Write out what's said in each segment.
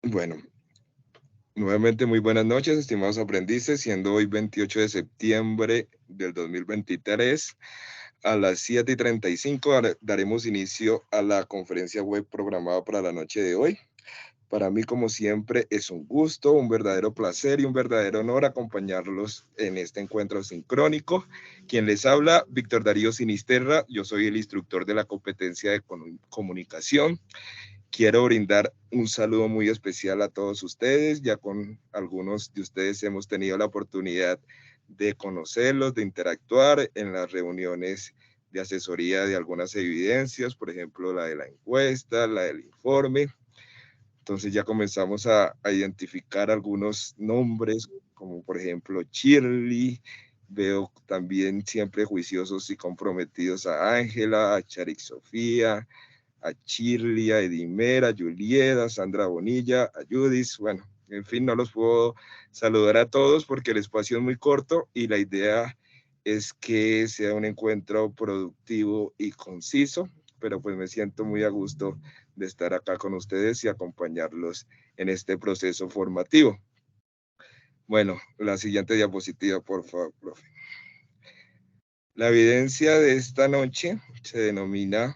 Bueno, nuevamente muy buenas noches, estimados aprendices, siendo hoy 28 de septiembre del 2023, a las 7:35 daremos inicio a la conferencia web programada para la noche de hoy. Para mí, como siempre, es un gusto, un verdadero placer y un verdadero honor acompañarlos en este encuentro sincrónico. Quien les habla, Víctor Darío Sinisterra, yo soy el instructor de la competencia de comunicación. Quiero brindar un saludo muy especial a todos ustedes. Ya con algunos de ustedes hemos tenido la oportunidad de conocerlos, de interactuar en las reuniones de asesoría de algunas evidencias, por ejemplo, la de la encuesta, la del informe. Entonces ya comenzamos a identificar algunos nombres, como por ejemplo Shirley. Veo también siempre juiciosos y comprometidos a Ángela, a Charik Sofía, a Shirley, a Edimera, a Julieta, a Sandra Bonilla, a Judith. Bueno, en fin, no los puedo saludar a todos porque el espacio es muy corto y la idea es que sea un encuentro productivo y conciso, pero pues me siento muy a gusto de estar acá con ustedes y acompañarlos en este proceso formativo. Bueno, la siguiente diapositiva, por favor, profe. La evidencia de esta noche se denomina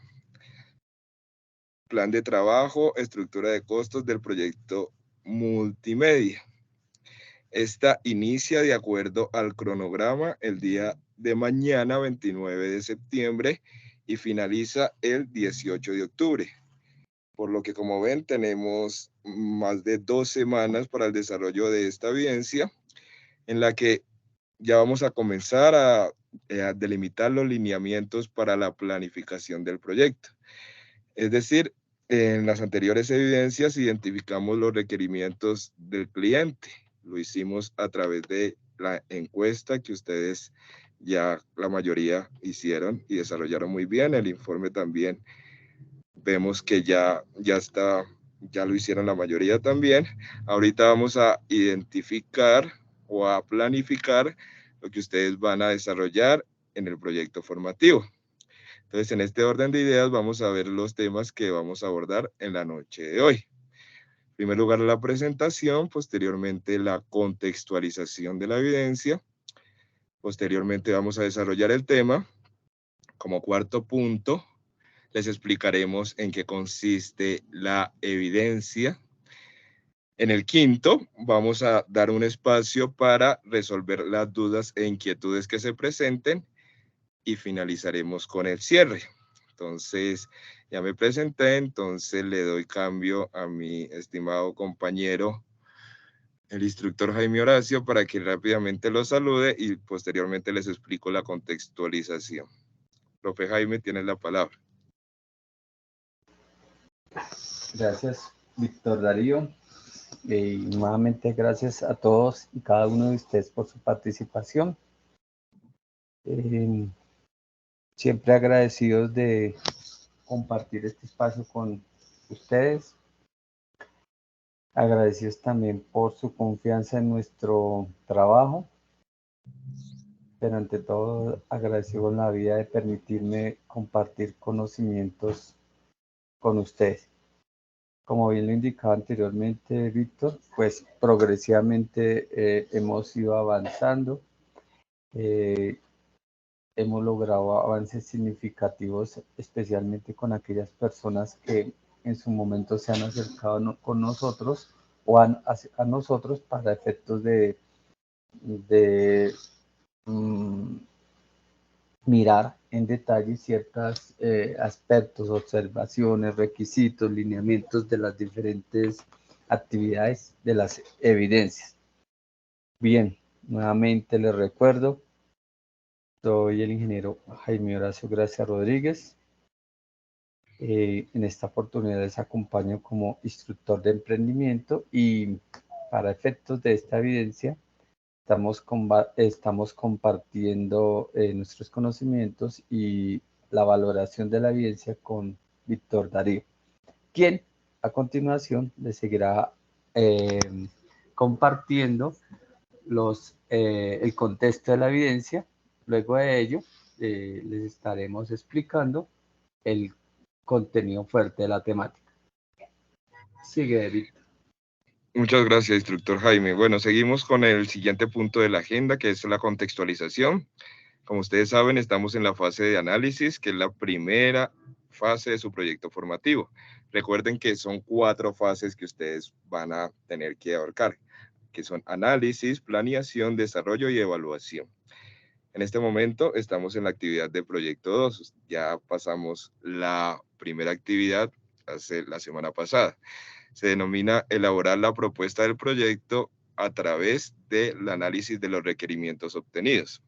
plan de trabajo, estructura de costos del proyecto multimedia. Esta inicia de acuerdo al cronograma el día de mañana, 29 de septiembre, y finaliza el 18 de octubre. Por lo que, como ven, tenemos más de 2 semanas para el desarrollo de esta evidencia, en la que ya vamos a comenzar a delimitar los lineamientos para la planificación del proyecto. Es decir, en las anteriores evidencias identificamos los requerimientos del cliente. Lo hicimos a través de la encuesta que ustedes ya la mayoría hicieron y desarrollaron muy bien. El informe también vemos que ya está, ya lo hicieron la mayoría también. Ahorita vamos a identificar o a planificar lo que ustedes van a desarrollar en el proyecto formativo. Entonces, en este orden de ideas vamos a ver los temas que vamos a abordar en la noche de hoy. En primer lugar, la presentación, posteriormente la contextualización de la evidencia, posteriormente vamos a desarrollar el tema. Como cuarto punto, les explicaremos en qué consiste la evidencia. En el quinto, vamos a dar un espacio para resolver las dudas e inquietudes que se presenten y finalizaremos con el cierre. Entonces, ya me presenté, entonces le doy cambio a mi estimado compañero, el instructor Jaime Horacio, para que rápidamente lo salude y posteriormente les explico la contextualización. Profe Jaime, tienes la palabra. Gracias, Víctor Darío. Y nuevamente gracias a todos y cada uno de ustedes por su participación. Siempre agradecidos de compartir este espacio con ustedes. Agradecidos también por su confianza en nuestro trabajo, pero ante todo agradecido en la vida de permitirme compartir conocimientos con ustedes. Como bien lo indicaba anteriormente Víctor, pues progresivamente hemos ido avanzando, hemos logrado avances significativos, especialmente con aquellas personas que en su momento se han acercado con nosotros o a nosotros para efectos de mirar en detalle ciertos aspectos, observaciones, requisitos, lineamientos de las diferentes actividades de las evidencias. Bien, nuevamente les recuerdo, soy el ingeniero Jaime Horacio Gracia Rodríguez. En esta oportunidad les acompaño como instructor de emprendimiento y para efectos de esta evidencia estamos compartiendo nuestros conocimientos y la valoración de la evidencia con Víctor Darío, quien a continuación les seguirá compartiendo el contexto de la evidencia. Luego de ello, les estaremos explicando el contenido fuerte de la temática. Sigue, Víctor. Muchas gracias, instructor Jaime. Bueno, seguimos con el siguiente punto de la agenda, que es la contextualización. Como ustedes saben, estamos en la fase de análisis, que es la primera fase de su proyecto formativo. Recuerden que son 4 fases que ustedes van a tener que abarcar, que son análisis, planeación, desarrollo y evaluación. En este momento estamos en la actividad de proyecto 2. Ya pasamos la primera actividad la semana pasada. Se denomina elaborar la propuesta del proyecto a través del análisis de los requerimientos obtenidos.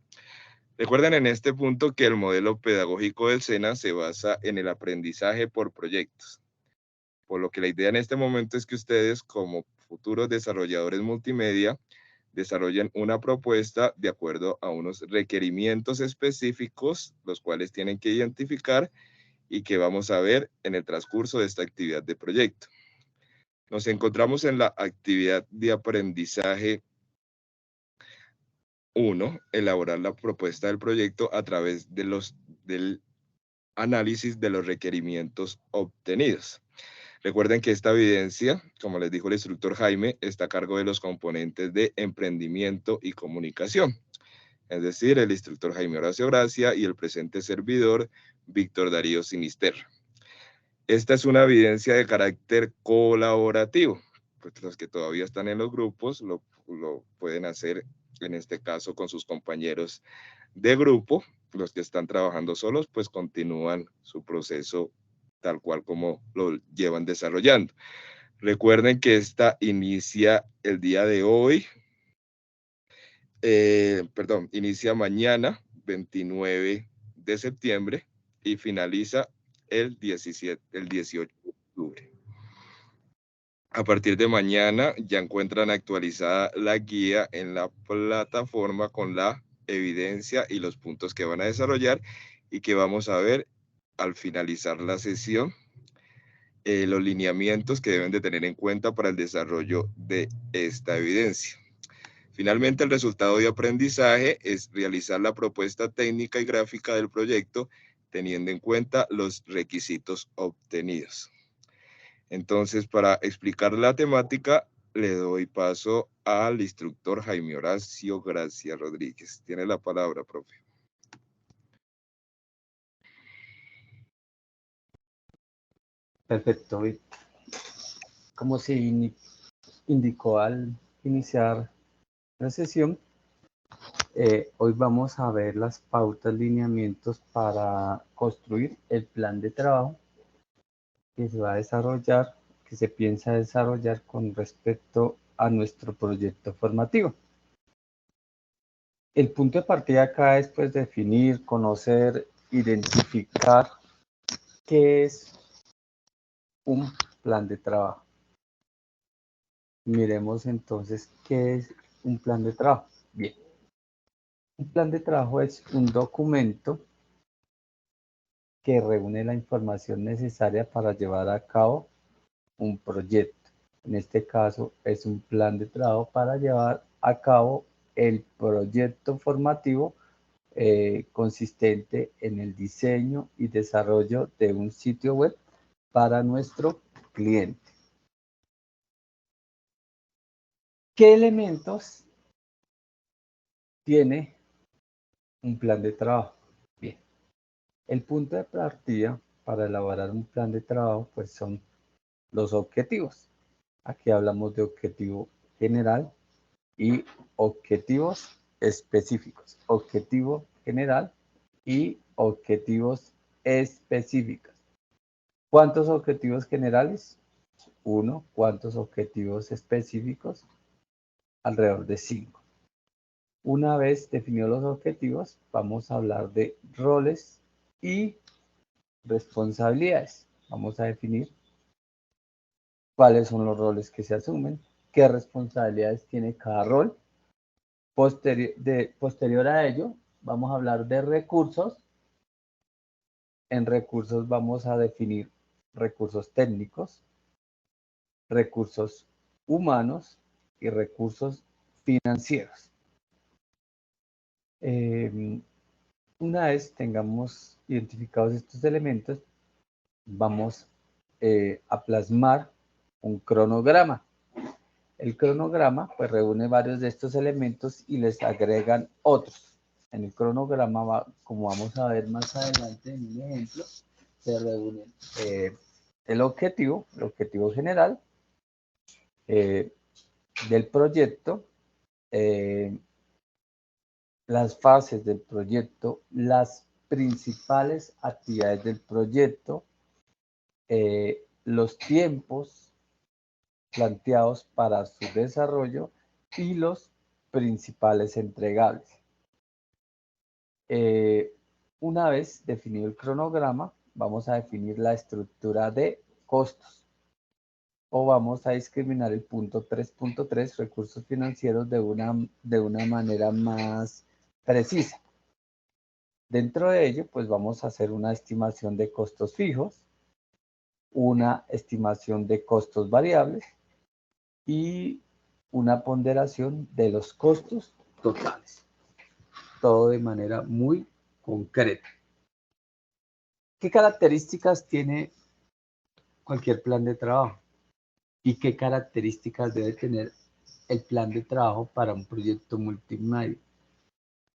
Recuerden en este punto que el modelo pedagógico del SENA se basa en el aprendizaje por proyectos, por lo que la idea en este momento es que ustedes, como futuros desarrolladores multimedia, desarrollen una propuesta de acuerdo a unos requerimientos específicos, los cuales tienen que identificar y que vamos a ver en el transcurso de esta actividad de proyecto. Nos encontramos en la actividad de aprendizaje 1, elaborar la propuesta del proyecto a través del análisis de los requerimientos obtenidos. Recuerden que esta evidencia, como les dijo el instructor Jaime, está a cargo de los componentes de emprendimiento y comunicación, es decir, el instructor Jaime Horacio Gracia y el presente servidor Víctor Darío Sinisterra. Esta es una evidencia de carácter colaborativo, pues los que todavía están en los grupos lo pueden hacer, en este caso, con sus compañeros de grupo. Los que están trabajando solos, pues continúan su proceso tal cual como lo llevan desarrollando. Recuerden que esta inicia el día de hoy, inicia mañana, 29 de septiembre, y finaliza el 18 de octubre. A partir de mañana ya encuentran actualizada la guía en la plataforma con la evidencia y los puntos que van a desarrollar y que vamos a ver al finalizar la sesión, los lineamientos que deben de tener en cuenta para el desarrollo de esta evidencia. Finalmente, el resultado de aprendizaje es realizar la propuesta técnica y gráfica del proyecto teniendo en cuenta los requisitos obtenidos. Entonces, para explicar la temática, le doy paso al instructor Jaime Horacio Gracia Rodríguez. Tiene la palabra, profe. Perfecto. Como se indicó al iniciar la sesión, hoy vamos a ver las pautas, lineamientos para construir el plan de trabajo que se va a desarrollar, que se piensa desarrollar con respecto a nuestro proyecto formativo. El punto de partida acá es pues definir, conocer, identificar qué es un plan de trabajo. Miremos entonces qué es un plan de trabajo. Bien, un plan de trabajo es un documento que reúne la información necesaria para llevar a cabo un proyecto. En este caso es un plan de trabajo para llevar a cabo el proyecto formativo consistente en el diseño y desarrollo de un sitio web para nuestro cliente. ¿Qué elementos tiene un plan de trabajo? Bien, el punto de partida para elaborar un plan de trabajo pues son los objetivos. Aquí hablamos de objetivo general y objetivos específicos. Objetivo general y objetivos específicos. ¿Cuántos objetivos generales? 1. ¿Cuántos objetivos específicos? Alrededor de 5. Una vez definidos los objetivos, vamos a hablar de roles y responsabilidades. Vamos a definir cuáles son los roles que se asumen, qué responsabilidades tiene cada rol. Posterior a ello, vamos a hablar de recursos. En recursos vamos a definir recursos técnicos, recursos humanos y recursos financieros. Una vez tengamos identificados estos elementos, vamos a plasmar un cronograma. El cronograma pues reúne varios de estos elementos y les agregan otros. En el cronograma, como vamos a ver más adelante en un ejemplo, se reúnen el objetivo general del proyecto, las fases del proyecto, las principales actividades del proyecto, los tiempos planteados para su desarrollo y los principales entregables. Una vez definido el cronograma, vamos a definir la estructura de costos o vamos a discriminar el punto 3.3, recursos financieros, de una manera más precisa. Dentro de ello, pues vamos a hacer una estimación de costos fijos, una estimación de costos variables y una ponderación de los costos totales. Todo de manera muy concreta. ¿Qué características tiene cualquier plan de trabajo? ¿Y qué características debe tener el plan de trabajo para un proyecto multimedia?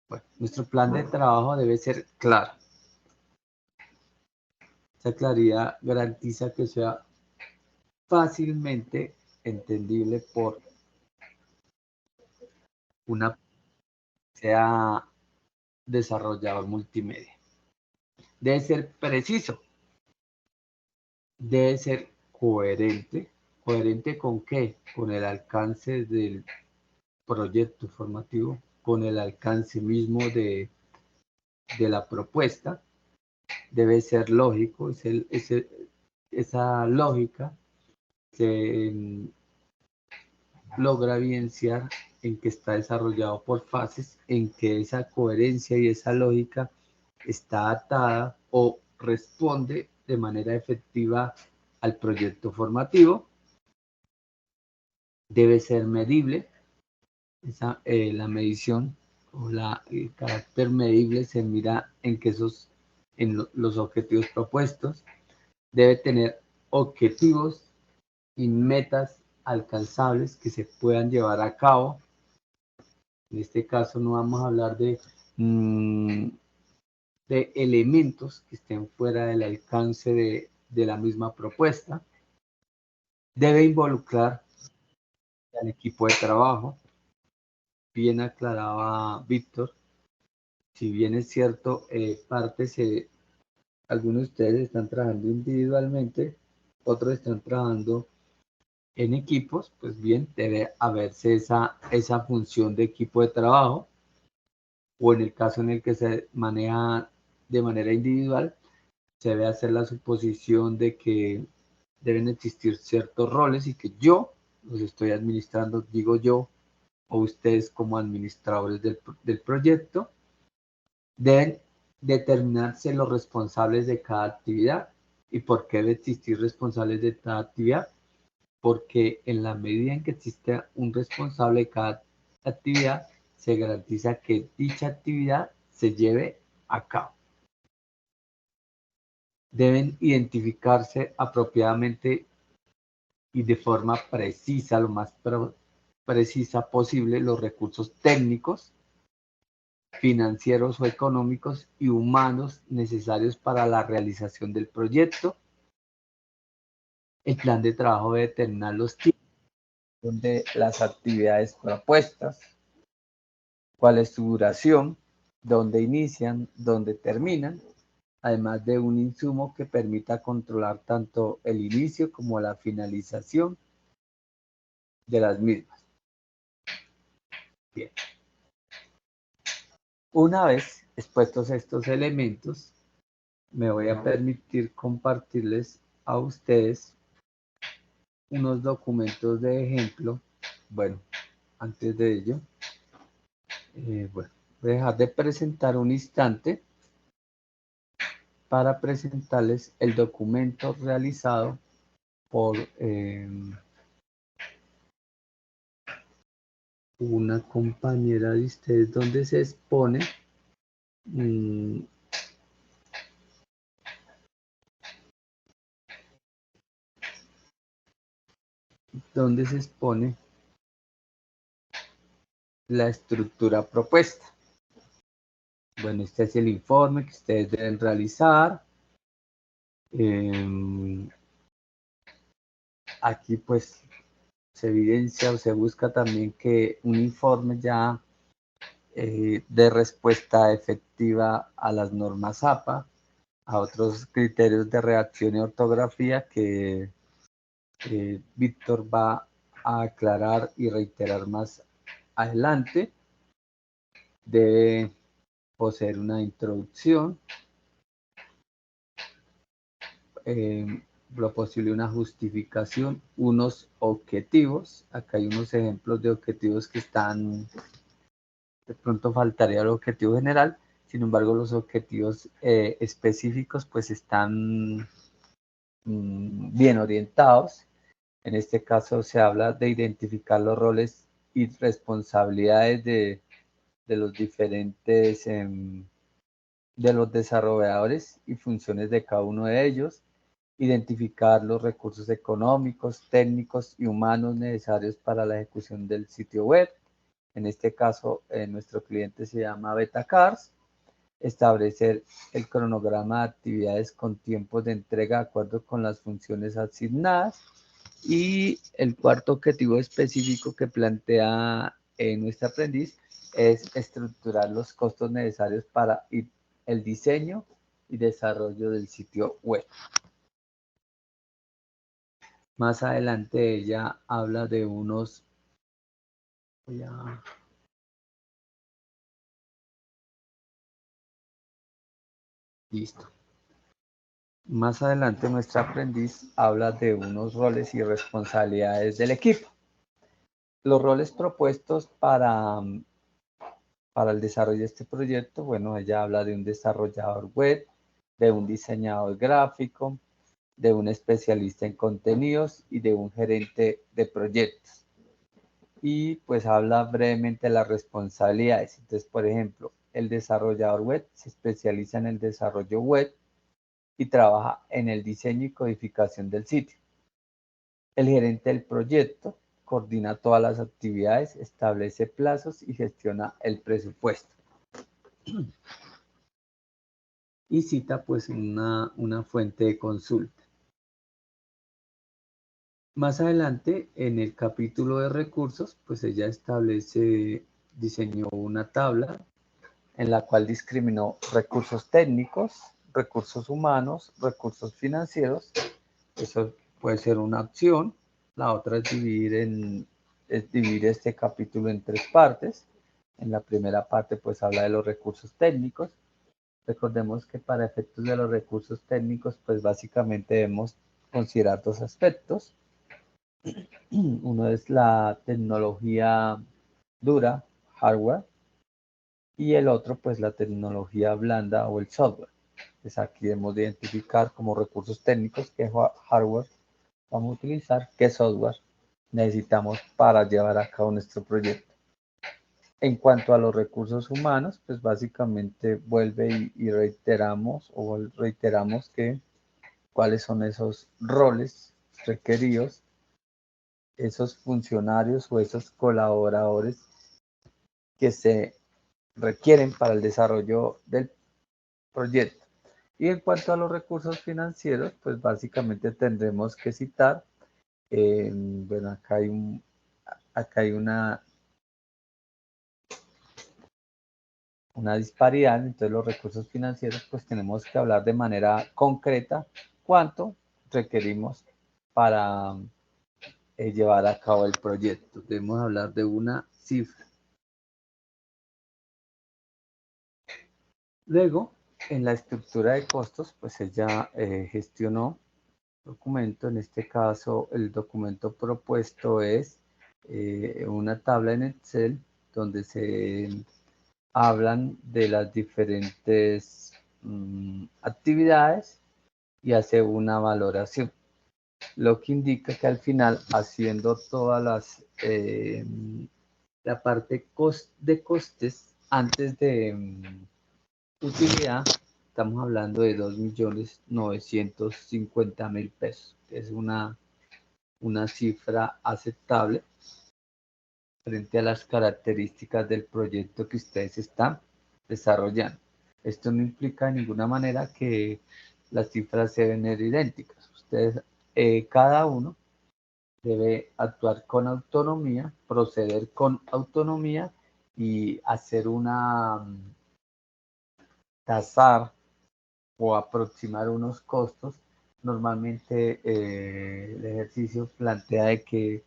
Bueno, nuestro plan de trabajo debe ser claro. Esa claridad garantiza que sea fácilmente entendible por una sea desarrollador multimedia. Debe ser preciso, debe ser coherente. ¿Coherente con qué? Con el alcance del proyecto formativo, con el alcance mismo de la propuesta. Debe ser lógico, esa lógica se logra evidenciar en que está desarrollado por fases, en que esa coherencia y esa lógica está atada o responde de manera efectiva al proyecto formativo. Debe ser medible. La medición o el carácter medible se mira en que los objetivos propuestos. Debe tener objetivos y metas alcanzables que se puedan llevar a cabo. En este caso no vamos a hablar de elementos que estén fuera del alcance de la misma propuesta. Debe involucrar al equipo de trabajo. Bien aclaraba Víctor, si bien es cierto, algunos de ustedes están trabajando individualmente, otros están trabajando en equipos, pues bien, debe haberse esa función de equipo de trabajo, o en el caso en el que se maneja de manera individual, se debe hacer la suposición de que deben existir ciertos roles y que yo los estoy administrando, digo yo, o ustedes como administradores del proyecto, deben determinarse los responsables de cada actividad. ¿Y por qué debe existir responsables de cada actividad? Porque en la medida en que existe un responsable de cada actividad, se garantiza que dicha actividad se lleve a cabo. Deben identificarse apropiadamente y de forma precisa, lo más precisa posible, los recursos técnicos, financieros o económicos y humanos necesarios para la realización del proyecto. El plan de trabajo debe determinar los tiempos de las actividades propuestas, cuál es su duración, dónde inician, dónde terminan, además de un insumo que permita controlar tanto el inicio como la finalización de las mismas. Bien. Una vez expuestos estos elementos, me voy a permitir compartirles a ustedes unos documentos de ejemplo. Bueno, antes de ello, voy a dejar de presentar un instante para presentarles el documento realizado por una compañera de ustedes donde se expone la estructura propuesta. Bueno, este es el informe que ustedes deben realizar. Aquí pues se evidencia o se busca también que un informe ya de respuesta efectiva a las normas APA, a otros criterios de redacción y ortografía que Víctor va a aclarar y reiterar más adelante. Debe poseer una introducción, lo posible una justificación, unos objetivos. Acá hay unos ejemplos de objetivos que están, de pronto faltaría el objetivo general, sin embargo los objetivos específicos pues están bien orientados. En este caso se habla de identificar los roles y responsabilidades de los diferentes, de los desarrolladores y funciones de cada uno de ellos, identificar los recursos económicos, técnicos y humanos necesarios para la ejecución del sitio web. En este caso, nuestro cliente se llama Betacars. Establecer el cronograma de actividades con tiempos de entrega de acuerdo con las funciones asignadas. Y el cuarto objetivo específico que plantea nuestro aprendiz es estructurar los costos necesarios para el diseño y desarrollo del sitio web. Más adelante ella habla de unos... Listo. Más adelante nuestra aprendiz habla de unos roles y responsabilidades del equipo. Los roles propuestos para el desarrollo de este proyecto, bueno, ella habla de un desarrollador web, de un diseñador gráfico, de un especialista en contenidos y de un gerente de proyectos. Y pues habla brevemente de las responsabilidades. Entonces, por ejemplo, el desarrollador web se especializa en el desarrollo web y trabaja en el diseño y codificación del sitio. El gerente del proyecto coordina todas las actividades, establece plazos y gestiona el presupuesto. Y cita pues una fuente de consulta. Más adelante, en el capítulo de recursos, pues ella diseñó una tabla en la cual discriminó recursos técnicos, recursos humanos, recursos financieros. Eso puede ser una opción. La otra es dividir este capítulo en tres partes. En la primera parte pues habla de los recursos técnicos. Recordemos que para efectos de los recursos técnicos pues básicamente debemos considerar dos aspectos. Uno es la tecnología dura, hardware, y el otro pues la tecnología blanda o el software. Entonces aquí debemos de identificar como recursos técnicos qué hardware vamos a utilizar, qué software necesitamos para llevar a cabo nuestro proyecto. En cuanto a los recursos humanos, pues básicamente vuelve y reiteramos que cuáles son esos roles requeridos, esos funcionarios o esos colaboradores que se requieren para el desarrollo del proyecto. Y en cuanto a los recursos financieros, pues básicamente tendremos que citar, bueno, acá hay una disparidad, entonces los recursos financieros, pues tenemos que hablar de manera concreta cuánto requerimos para llevar a cabo el proyecto. Debemos hablar de una cifra. Luego, en la estructura de costos, pues ella gestionó documento. En este caso, el documento propuesto es una tabla en Excel donde se hablan de las diferentes actividades y hace una valoración, lo que indica que al final, haciendo todas la parte de costes antes de utilidad, estamos hablando de 2.950.000 pesos. Es una cifra aceptable. frente a las características del proyecto que ustedes están desarrollando. Esto no implica de ninguna manera que las cifras se deben ser idénticas. Ustedes, cada uno debe actuar con autonomía, proceder con autonomía y hacer una tasar o aproximar unos costos. Normalmente el ejercicio plantea de que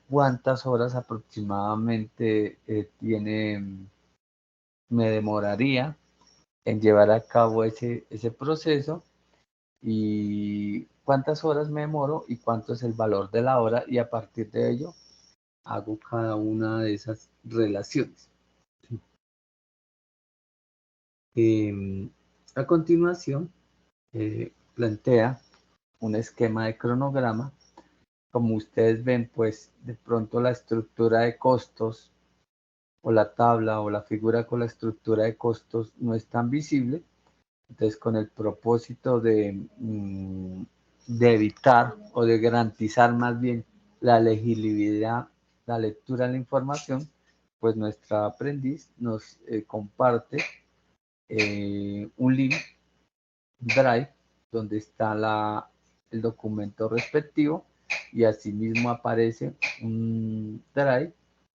cuántas horas aproximadamente me demoraría en llevar a cabo ese proceso y cuántas horas me demoro y cuánto es el valor de la hora, y a partir de ello hago cada una de esas relaciones. A continuación, plantea un esquema de cronograma. Como ustedes ven, pues de pronto la estructura de costos o la tabla o la figura con la estructura de costos no es tan visible. Entonces, con el propósito de evitar o de garantizar más bien la legibilidad, la lectura de la información, pues nuestra aprendiz nos comparte un link Drive donde está el documento respectivo, y asimismo aparece un Drive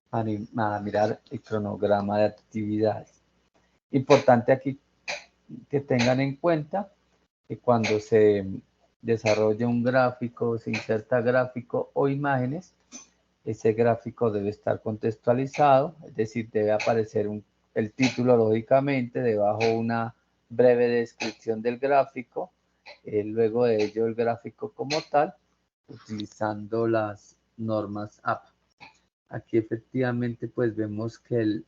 para mirar el cronograma de actividades. Importante aquí que tengan en cuenta que cuando se desarrolla un gráfico, se inserta gráfico o imágenes, ese gráfico debe estar contextualizado, es decir, debe aparecer el título lógicamente, debajo una breve descripción del gráfico, luego de ello el gráfico como tal, utilizando las normas APA. Aquí efectivamente pues vemos que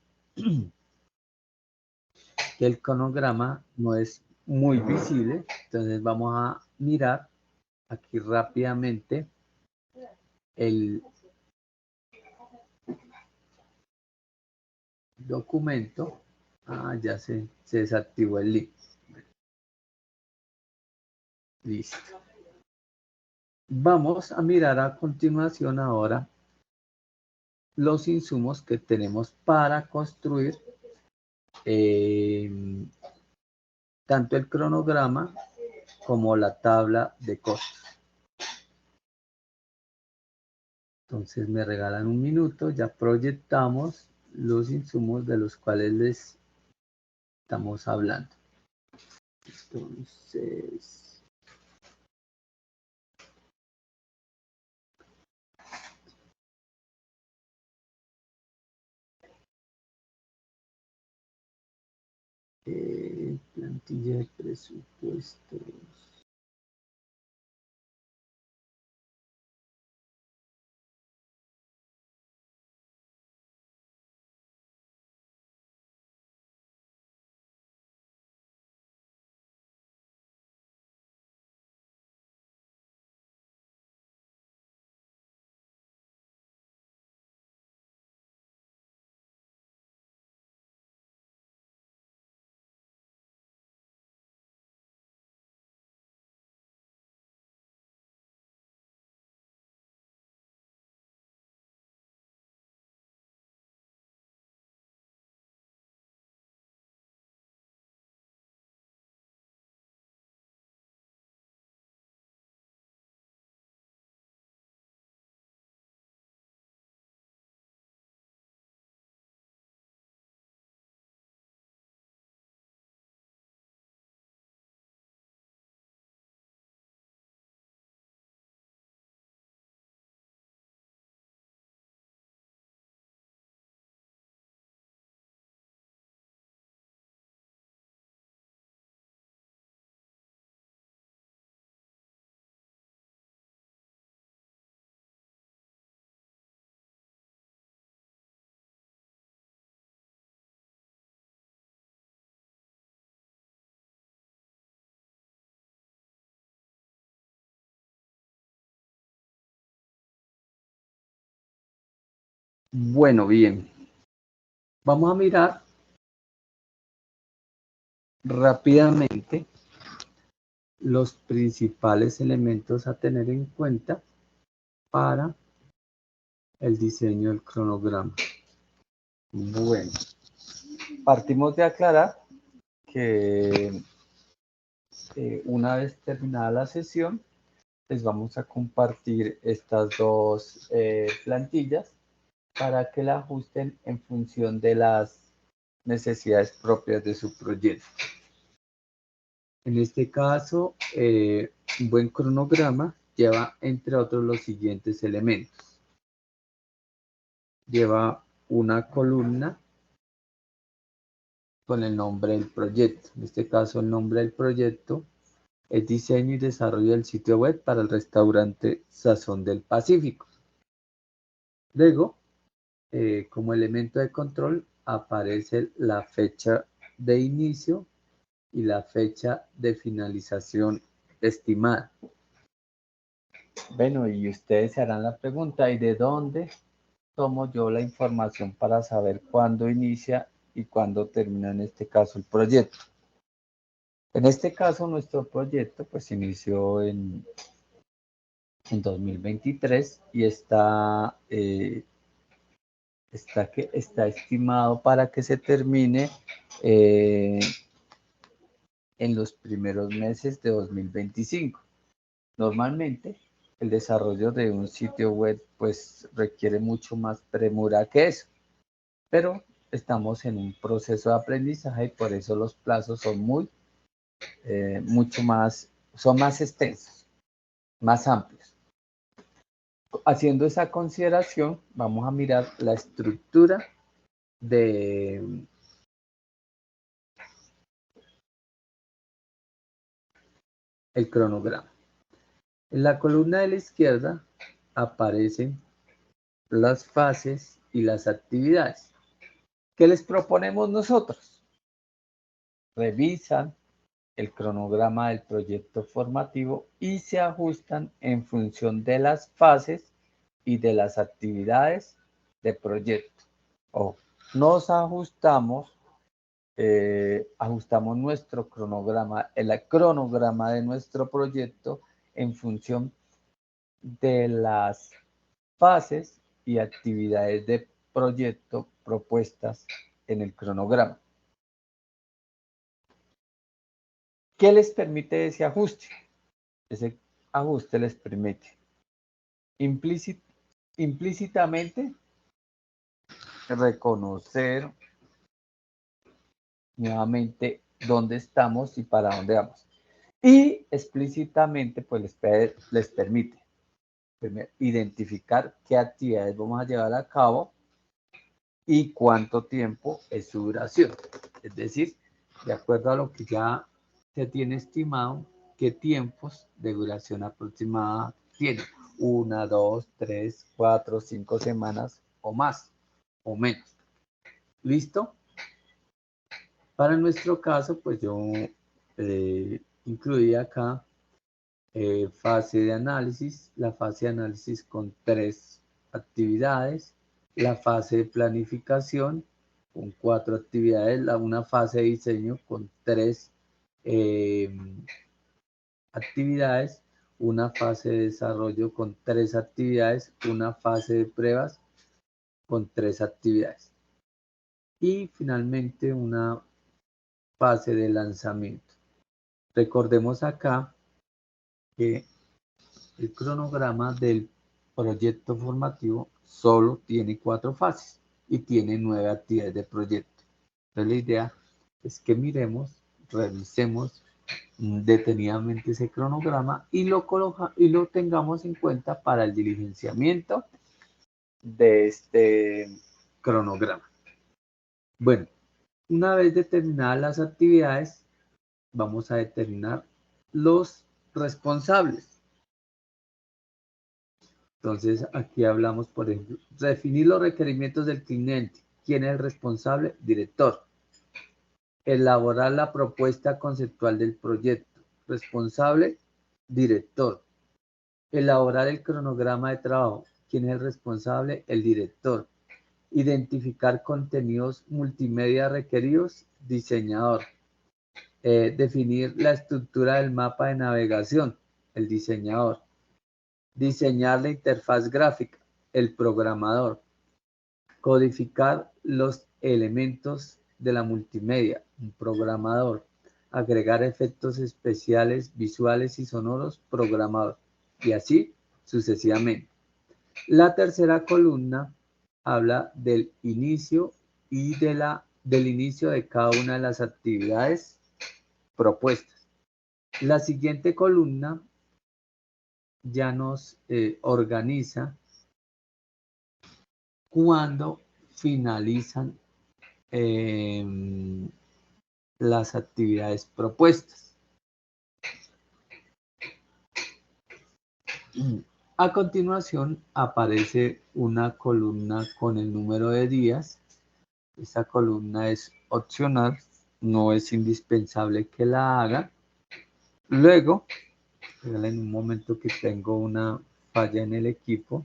el cronograma no es muy visible, entonces vamos a mirar aquí rápidamente el documento. Ya se desactivó el link. Listo. Vamos a mirar a continuación ahora los insumos que tenemos para construir tanto el cronograma como la tabla de costos. Entonces me regalan un minuto, ya proyectamos los insumos de los cuales les estamos hablando. Entonces, plantilla de presupuestos. Bueno, bien. Vamos a mirar rápidamente los principales elementos a tener en cuenta para el diseño del cronograma. Bueno, partimos de aclarar que una vez terminada la sesión, les vamos a compartir estas dos plantillas para que la ajusten en función de las necesidades propias de su proyecto. En este caso, un buen cronograma lleva, entre otros, los siguientes elementos. Lleva una columna con el nombre del proyecto. En este caso, el nombre del proyecto es diseño y desarrollo del sitio web para el restaurante Sazón del Pacífico. Luego, como elemento de control, aparece la fecha de inicio y la fecha de finalización estimada. Bueno, y ustedes se harán la pregunta, ¿y de dónde tomo yo la información para saber cuándo inicia y cuándo termina, en este caso, el proyecto? En este caso, nuestro proyecto pues inició en 2023 y está estimado para que se termine en los primeros meses de 2025. Normalmente, el desarrollo de un sitio web pues requiere mucho más premura que eso, pero estamos en un proceso de aprendizaje y por eso los plazos son son más extensos, más amplios. Haciendo esa consideración, vamos a mirar la estructura del cronograma. En la columna de la izquierda aparecen las fases y las actividades. ¿Qué les proponemos nosotros? Revisan el cronograma del proyecto formativo y se ajustan en función de las fases y de las actividades de proyecto. Nos ajustamos nuestro cronograma, el cronograma de nuestro proyecto en función de las fases y actividades de proyecto propuestas en el cronograma. ¿Qué les permite ese ajuste? Ese ajuste les permite implícitamente reconocer nuevamente dónde estamos y para dónde vamos. Y explícitamente pues les permite identificar qué actividades vamos a llevar a cabo y cuánto tiempo es su duración. Es decir, de acuerdo a lo que ya se tiene estimado, qué tiempos de duración aproximada tiene. 1, 2, 3, 4, 5 semanas o más o menos. ¿Listo? Para nuestro caso, pues yo incluí acá fase de análisis, la fase de análisis con 3 actividades, la fase de planificación con 4 actividades, una fase de diseño con 3 actividades, una fase de desarrollo con 3 actividades, una fase de pruebas con 3 actividades y finalmente una fase de lanzamiento. Recordemos acá que el cronograma del proyecto formativo solo tiene 4 fases y tiene 9 actividades de proyecto. Entonces la idea es que miremos, revisemos detenidamente ese cronograma y lo tengamos en cuenta para el diligenciamiento de este cronograma. Bueno, una vez determinadas las actividades, vamos a determinar los responsables. Entonces, aquí hablamos, por ejemplo, definir los requerimientos del cliente. ¿Quién es el responsable? Director. Elaborar la propuesta conceptual del proyecto. Responsable, director. Elaborar el cronograma de trabajo. ¿Quién es el responsable? El director. Identificar contenidos multimedia requeridos. Diseñador. Definir la estructura del mapa de navegación. El diseñador. Diseñar la interfaz gráfica. el programador. Codificar los elementos de la multimedia, un programador. Agregar efectos especiales, visuales y sonoros, programador. Y así sucesivamente. La tercera columna habla del inicio y del inicio de cada una de las actividades propuestas. La siguiente columna ya nos organiza cuando finalizan las actividades propuestas. A continuación aparece una columna con el número de días. Esta columna es opcional, no es indispensable que la hagan. Luego, en un momento que tengo una falla en el equipo.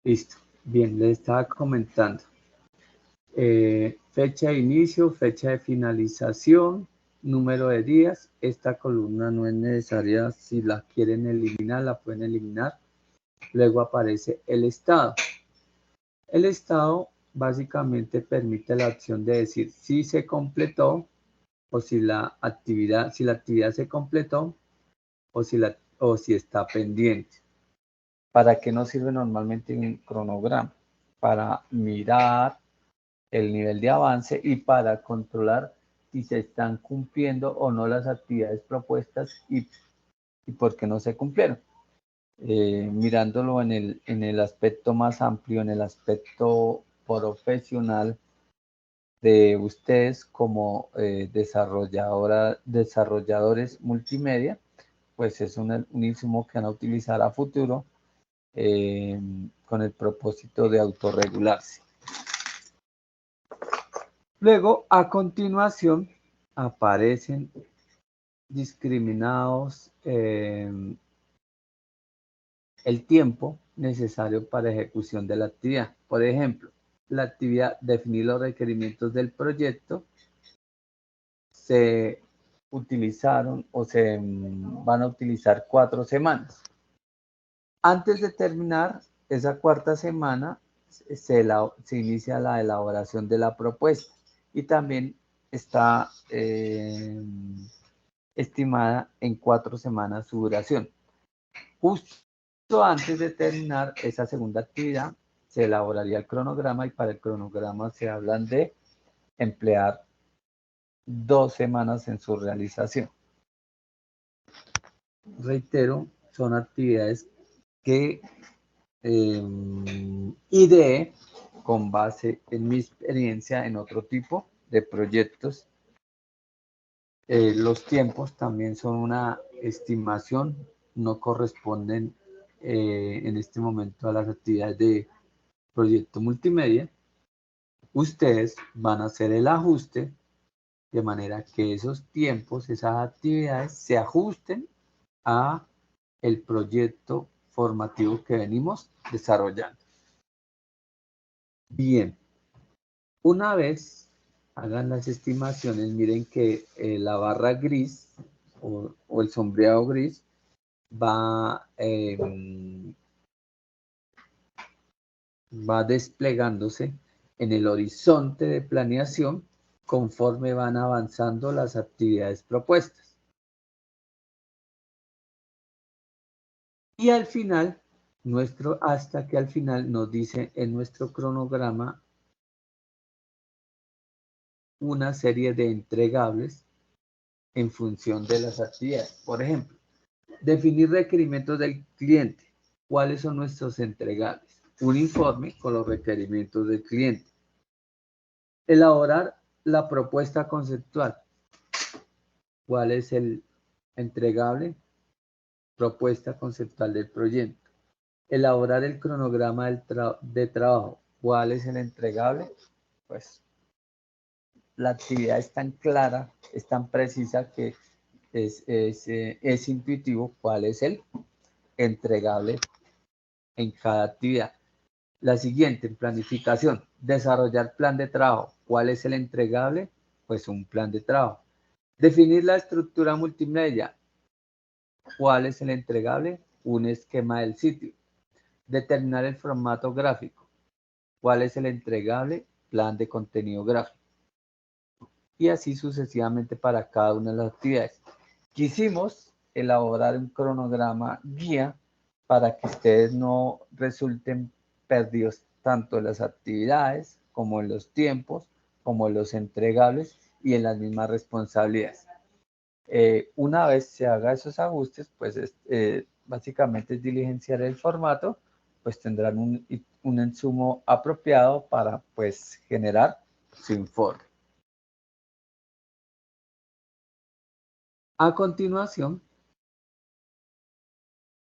Listo. Bien, les estaba comentando. Fecha de inicio, fecha de finalización, número de días. Esta columna no es necesaria. Si la quieren eliminar, la pueden eliminar. Luego aparece el estado. El estado básicamente permite la opción de decir si se completó o si la actividad se completó o si está pendiente. ¿Para qué nos sirve normalmente un cronograma? Para mirar el nivel de avance y para controlar si se están cumpliendo o no las actividades propuestas y por qué no se cumplieron. Mirándolo en el aspecto más amplio, en el aspecto profesional de ustedes como desarrolladores multimedia, pues es un insumo que van a utilizar a futuro con el propósito de autorregularse. Luego, a continuación, aparecen discriminados el tiempo necesario para ejecución de la actividad. Por ejemplo, la actividad definir los requerimientos del proyecto se utilizaron o se van a utilizar 4 semanas. Antes de terminar esa cuarta semana, se inicia la elaboración de la propuesta y también está estimada en 4 semanas su duración. Justo antes de terminar esa segunda actividad, se elaboraría el cronograma y para el cronograma se hablan de emplear 2 semanas en su realización. Reitero, son actividades que ideé con base en mi experiencia en otro tipo de proyectos. Los tiempos también son una estimación, no corresponden en este momento a las actividades de proyecto multimedia. Ustedes van a hacer el ajuste de manera que esos tiempos, esas actividades se ajusten a el proyecto formativo que venimos desarrollando. Bien, una vez hagan las estimaciones, miren que la barra gris o el sombreado gris va desplegándose en el horizonte de planeación conforme van avanzando las actividades propuestas. Y al final hasta que al final nos dice en nuestro cronograma una serie de entregables en función de las actividades. Por ejemplo, definir requerimientos del cliente. ¿Cuáles son nuestros entregables? Un informe con los requerimientos del cliente. Elaborar la propuesta conceptual. ¿Cuál es el entregable? Propuesta conceptual del proyecto. Elaborar el cronograma de trabajo. ¿Cuál es el entregable? Pues la actividad es tan clara, es tan precisa que es intuitivo cuál es el entregable en cada actividad. La siguiente, planificación. Desarrollar plan de trabajo. ¿Cuál es el entregable? Pues un plan de trabajo. Definir la estructura multimedia. ¿Cuál es el entregable? Un esquema del sitio. Determinar el formato gráfico. ¿Cuál es el entregable? Plan de contenido gráfico. Y así sucesivamente para cada una de las actividades. Quisimos elaborar un cronograma guía para que ustedes no resulten perdidos tanto en las actividades como en los tiempos, como en los entregables y en las mismas responsabilidades. Una vez se haga esos ajustes, pues básicamente es diligenciar el formato, pues tendrán un insumo apropiado para pues generar su informe. A continuación,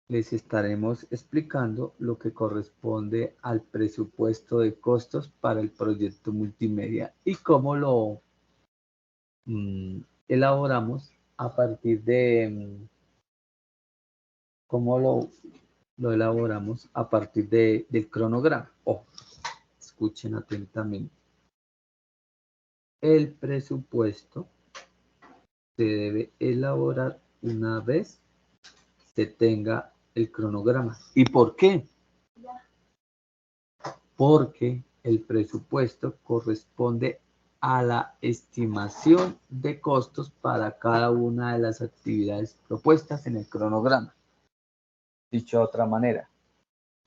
les estaremos explicando lo que corresponde al presupuesto de costos para el proyecto multimedia y cómo lo elaboramos a partir de cómo lo elaboramos a partir del cronograma. Escuchen atentamente. El presupuesto se debe elaborar una vez se tenga el cronograma. ¿Y por qué? Porque el presupuesto corresponde a la estimación de costos para cada una de las actividades propuestas en el cronograma. Dicho de otra manera,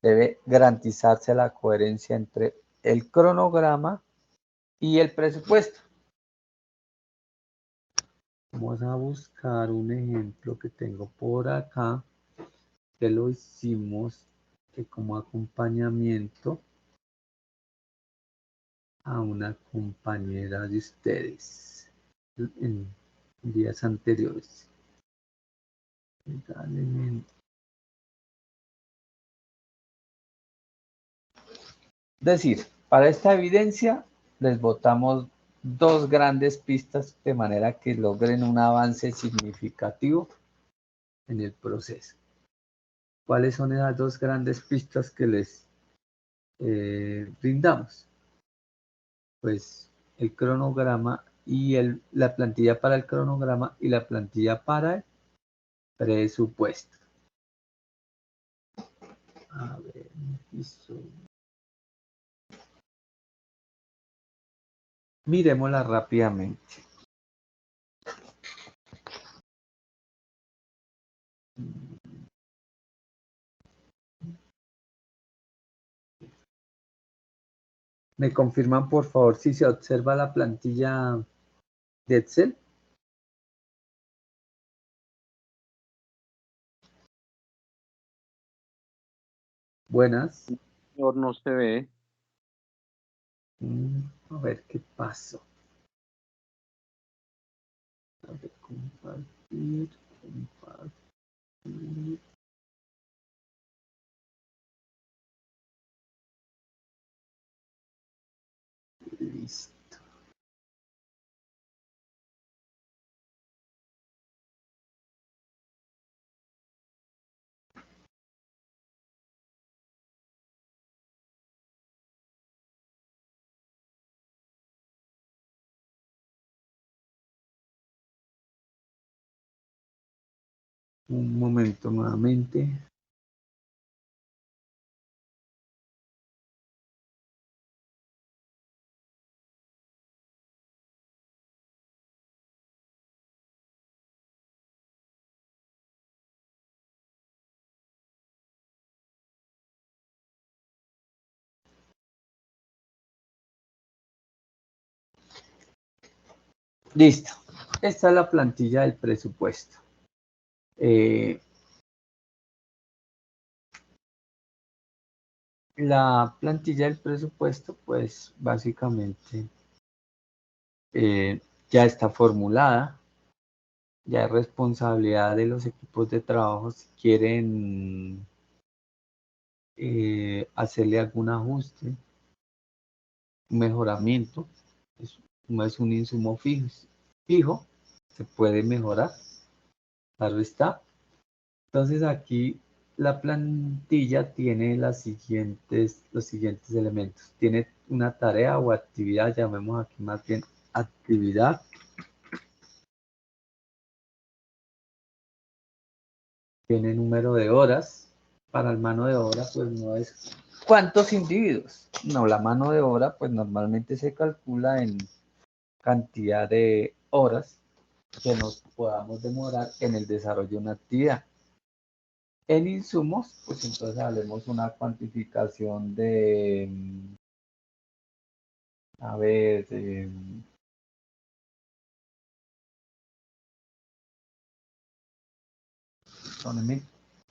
debe garantizarse la coherencia entre el cronograma y el presupuesto. Vamos a buscar un ejemplo que tengo por acá, que lo hicimos como acompañamiento a una compañera de ustedes en días anteriores. Decir, para esta evidencia les botamos dos grandes pistas de manera que logren un avance significativo en el proceso. ¿Cuáles son esas dos grandes pistas que les brindamos? Pues el cronograma y la plantilla para el cronograma y la plantilla para el presupuesto. A ver, miremosla rápidamente. ¿Me confirman, por favor, si se observa la plantilla de Excel? Buenas. Señor, no se ve. A ver qué pasó. A ver, compartir. Listo. Un momento nuevamente. Listo. Esta es la plantilla del presupuesto. La plantilla del presupuesto, pues básicamente ya está formulada, ya es responsabilidad de los equipos de trabajo si quieren hacerle algún ajuste, un mejoramiento. No es un insumo fijo, se puede mejorar, claro está. Entonces aquí la plantilla tiene los siguientes elementos. Tiene una tarea o actividad, llamemos aquí más bien actividad. Tiene número de horas. Para el mano de obra, pues no es cuántos individuos. No, la mano de obra, pues normalmente se calcula en cantidad de horas que nos podamos demorar en el desarrollo de una actividad. En insumos, pues entonces hablemos una cuantificación de, a ver, perdónenme,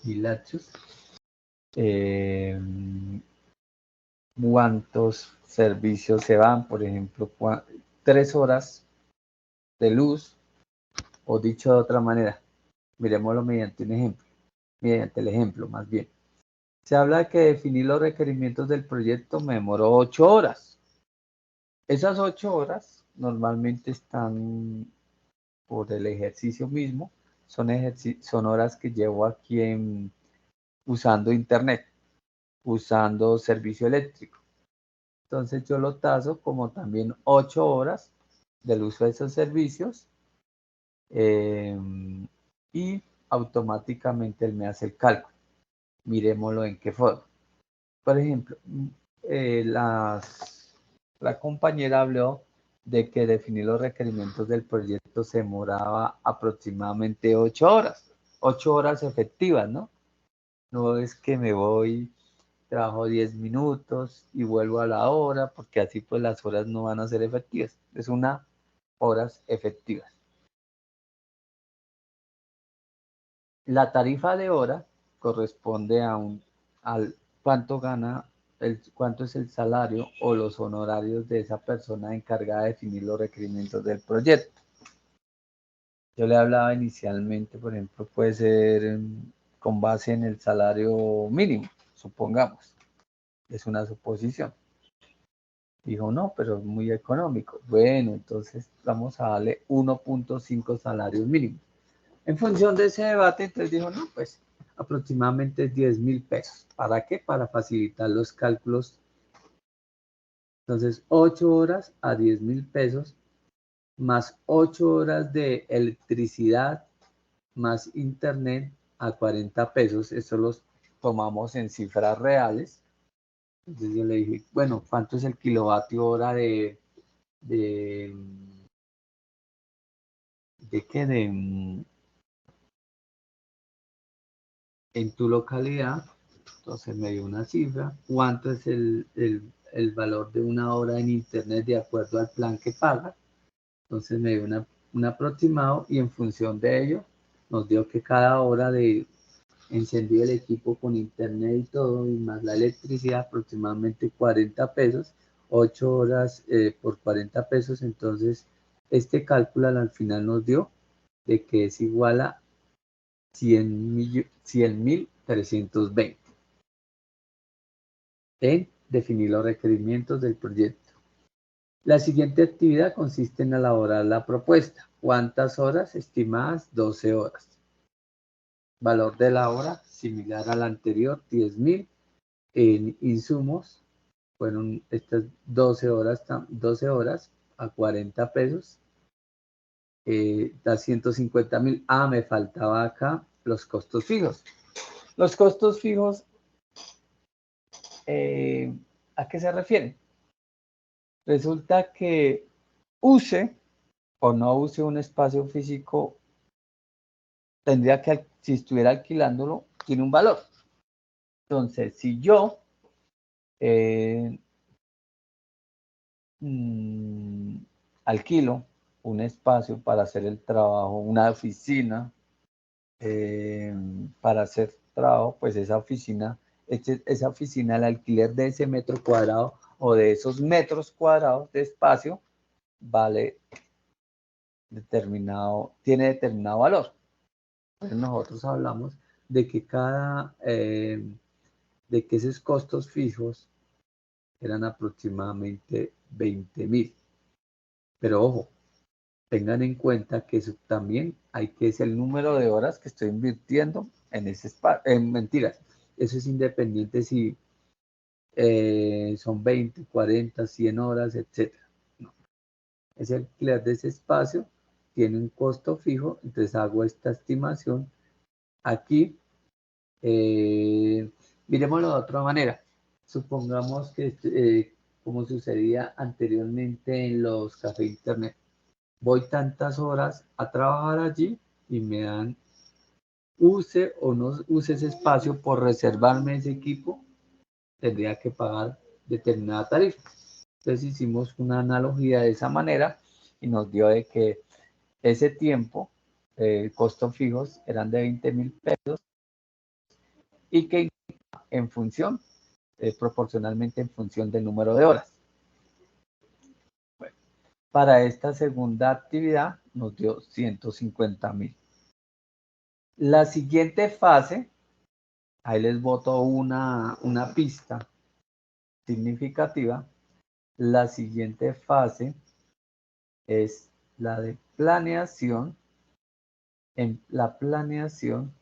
hilachos, cuántos servicios se van, por ejemplo, 3 horas de luz, o dicho de otra manera, miremoslo mediante un ejemplo, mediante el ejemplo más bien. Se habla de que definir los requerimientos del proyecto me demoró 8 horas. Esas 8 horas normalmente están por el ejercicio mismo, son horas que llevo aquí usando internet, usando servicio eléctrico. Entonces yo lo taso como también 8 horas del uso de esos servicios y automáticamente él me hace el cálculo. Miremoslo en qué forma. Por ejemplo, la compañera habló de que definir los requerimientos del proyecto se demoraba aproximadamente 8 horas, 8 horas efectivas, ¿no? No es que me voy, trabajo 10 minutos y vuelvo a la hora, porque así pues las horas no van a ser efectivas. Es una horas efectivas. La tarifa de hora corresponde al cuánto gana, cuánto es el salario o los honorarios de esa persona encargada de definir los requerimientos del proyecto. Yo le hablaba inicialmente, por ejemplo, puede ser con base en el salario mínimo, supongamos. Es una suposición. Dijo, no, pero es muy económico. Bueno, entonces vamos a darle 1.5 salarios mínimos. En función de ese debate, entonces dijo, no, pues aproximadamente 10.000 pesos. ¿Para qué? Para facilitar los cálculos. Entonces, 8 horas a 10.000 pesos, más 8 horas de electricidad, más internet a 40 pesos. Eso los tomamos en cifras reales. Entonces yo le dije, bueno, ¿cuánto es el kilovatio hora de qué? En tu localidad? Entonces me dio una cifra. ¿Cuánto es el valor de una hora en internet de acuerdo al plan que paga? Entonces me dio un aproximado y en función de ello nos dio que cada hora de encendido el equipo con internet y todo, y más la electricidad, aproximadamente 40 pesos, 8 horas por 40 pesos. Entonces este cálculo al final nos dio de que es igual a 100.320 en definir los requerimientos del proyecto. La siguiente actividad consiste en elaborar la propuesta. ¿Cuántas horas? Estimadas 12 horas. Valor de la hora similar al anterior, 10.000. En insumos fueron estas 12 horas a 40 pesos. Da 150.000. Ah, me faltaba acá los costos fijos. Los costos fijos, ¿a qué se refieren? Resulta que use o no use un espacio físico, tendría que, si estuviera alquilándolo, tiene un valor. Entonces, si yo alquilo un espacio para hacer el trabajo, una oficina para hacer trabajo, pues esa oficina, el alquiler de ese metro cuadrado o de esos metros cuadrados de espacio vale tiene determinado valor. Entonces nosotros hablamos de que de que esos costos fijos eran aproximadamente 20.000. Pero ojo, tengan en cuenta que eso también es el número de horas que estoy invirtiendo en ese espacio. Mentiras, eso es independiente si son 20, 40, 100 horas, etc. No. Ese alquiler de ese espacio tiene un costo fijo, entonces hago esta estimación aquí. Miremoslo de otra manera. Supongamos que, como sucedía anteriormente en los cafés internet, voy tantas horas a trabajar allí y me dan, use o no use ese espacio por reservarme ese equipo, tendría que pagar determinada tarifa. Entonces hicimos una analogía de esa manera y nos dio de que ese tiempo, costos fijos eran de 20.000 pesos y que en función, proporcionalmente en función del número de horas. Bueno, para esta segunda actividad nos dio 150.000. La siguiente fase, ahí les boto una pista significativa. La siguiente fase es la de planeación. En la planeación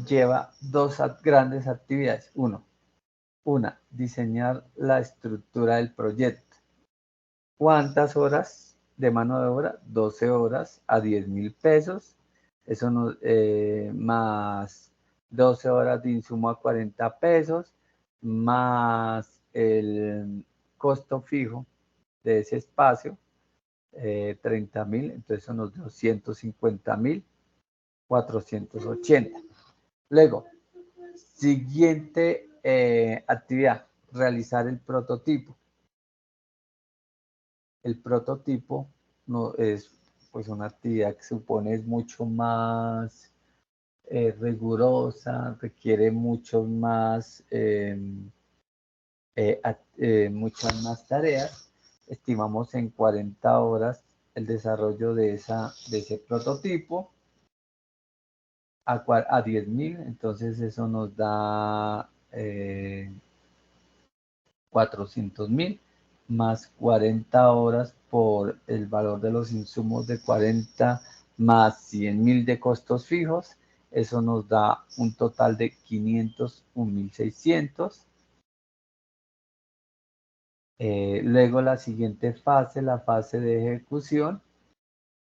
lleva dos grandes actividades. Una, diseñar la estructura del proyecto. ¿Cuántas horas de mano de obra? 12 horas a 10.000 pesos. Eso nos, más 12 horas de insumo a 40 pesos, más el costo fijo de ese espacio, 30.000. Entonces eso nos dio 150.480. Luego, siguiente actividad, realizar el prototipo. El prototipo no es pues una actividad que supone es mucho más rigurosa, requiere muchas más tareas. Estimamos en 40 horas el desarrollo de ese prototipo a 10.000, entonces eso nos da 400.000 más 40 horas por el valor de los insumos de 40 más 100.000 de costos fijos. Eso nos da un total de 501.600. Luego la siguiente fase, la fase de ejecución,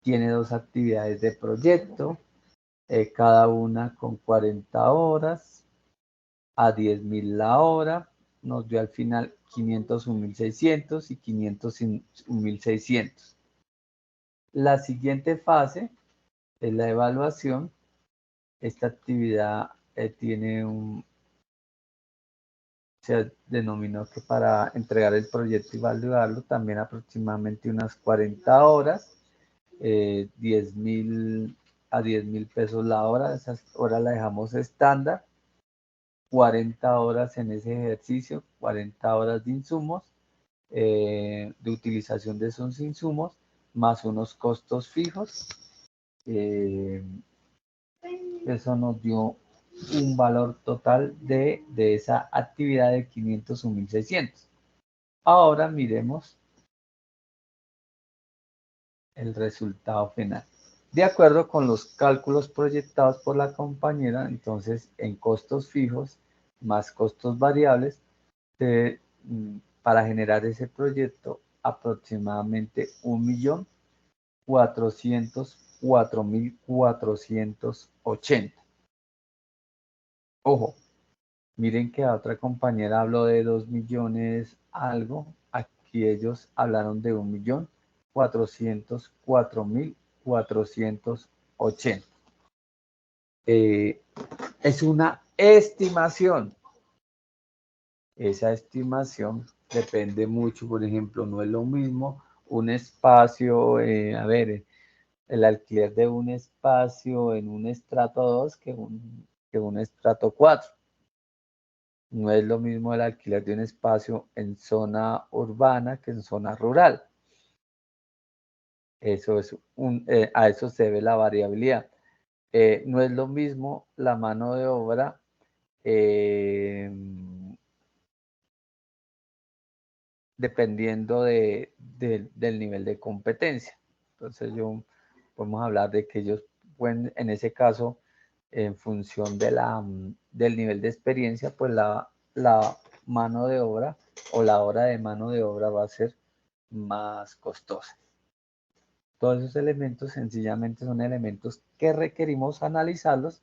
tiene dos actividades de proyecto, cada una con 40 horas, a 10.000 la hora, nos dio al final 501.600 y 501.600. La siguiente fase es la evaluación. Esta actividad se denominó que para entregar el proyecto y validarlo también aproximadamente unas 40 horas, 10.000 a 10.000 pesos la hora. Esas horas la dejamos estándar. 40 horas en ese ejercicio, 40 horas de insumos, de utilización de esos insumos, más unos costos fijos. Eso nos dio un valor total de esa actividad de 501.600. Ahora miremos el resultado final. De acuerdo con los cálculos proyectados por la compañera, entonces en costos fijos más costos variables, para generar ese proyecto aproximadamente 1.404.480. Ojo, miren que otra compañera habló de 2 millones algo, aquí ellos hablaron de 1.404.480. Es una estimación. Esa estimación depende mucho, por ejemplo, no es lo mismo un espacio, el alquiler de un espacio en un estrato 2 que un estrato 4. No es lo mismo el alquiler de un espacio en zona urbana que en zona rural. Eso es a eso se debe la variabilidad. No es lo mismo la mano de obra dependiendo del nivel de competencia. Entonces, podemos hablar de que ellos pueden, en ese caso, en función del nivel de experiencia, pues la mano de obra o la hora de mano de obra va a ser más costosa. Todos esos elementos sencillamente son elementos que requerimos analizarlos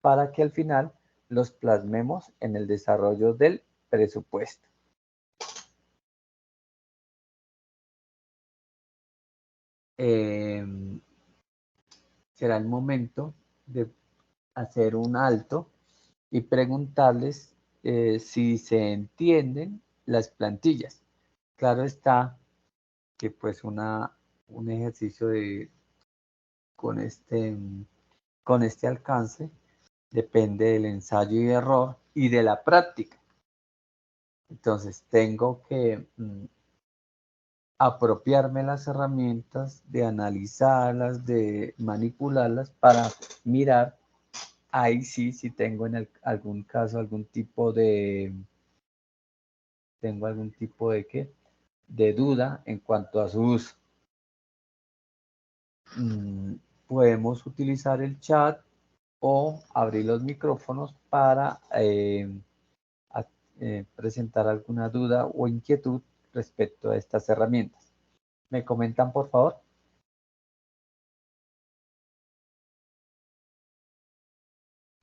para que al final los plasmemos en el desarrollo del presupuesto. Será el momento de hacer un alto y preguntarles si se entienden las plantillas. Claro está que pues un ejercicio con este alcance depende del ensayo y error y de la práctica. Entonces tengo que apropiarme las herramientas, de analizarlas, de manipularlas para mirar. Ahí sí tengo algún caso algún tipo de ¿qué? De duda en cuanto a su uso. Podemos utilizar el chat o abrir los micrófonos para presentar alguna duda o inquietud respecto a estas herramientas. ¿Me comentan, por favor?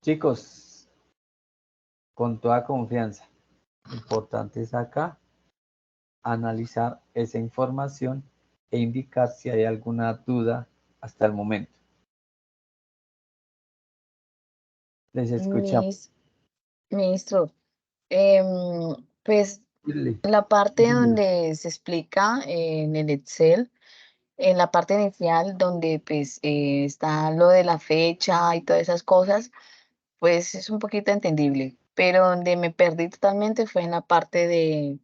Chicos, con toda confianza. Lo importante es acá analizar esa información e indicar si hay alguna duda hasta el momento. Les escuchamos. Ministro, pues la parte donde se explica en el Excel, en la parte inicial donde pues está lo de la fecha y todas esas cosas, pues es un poquito entendible, pero donde me perdí totalmente fue en la parte de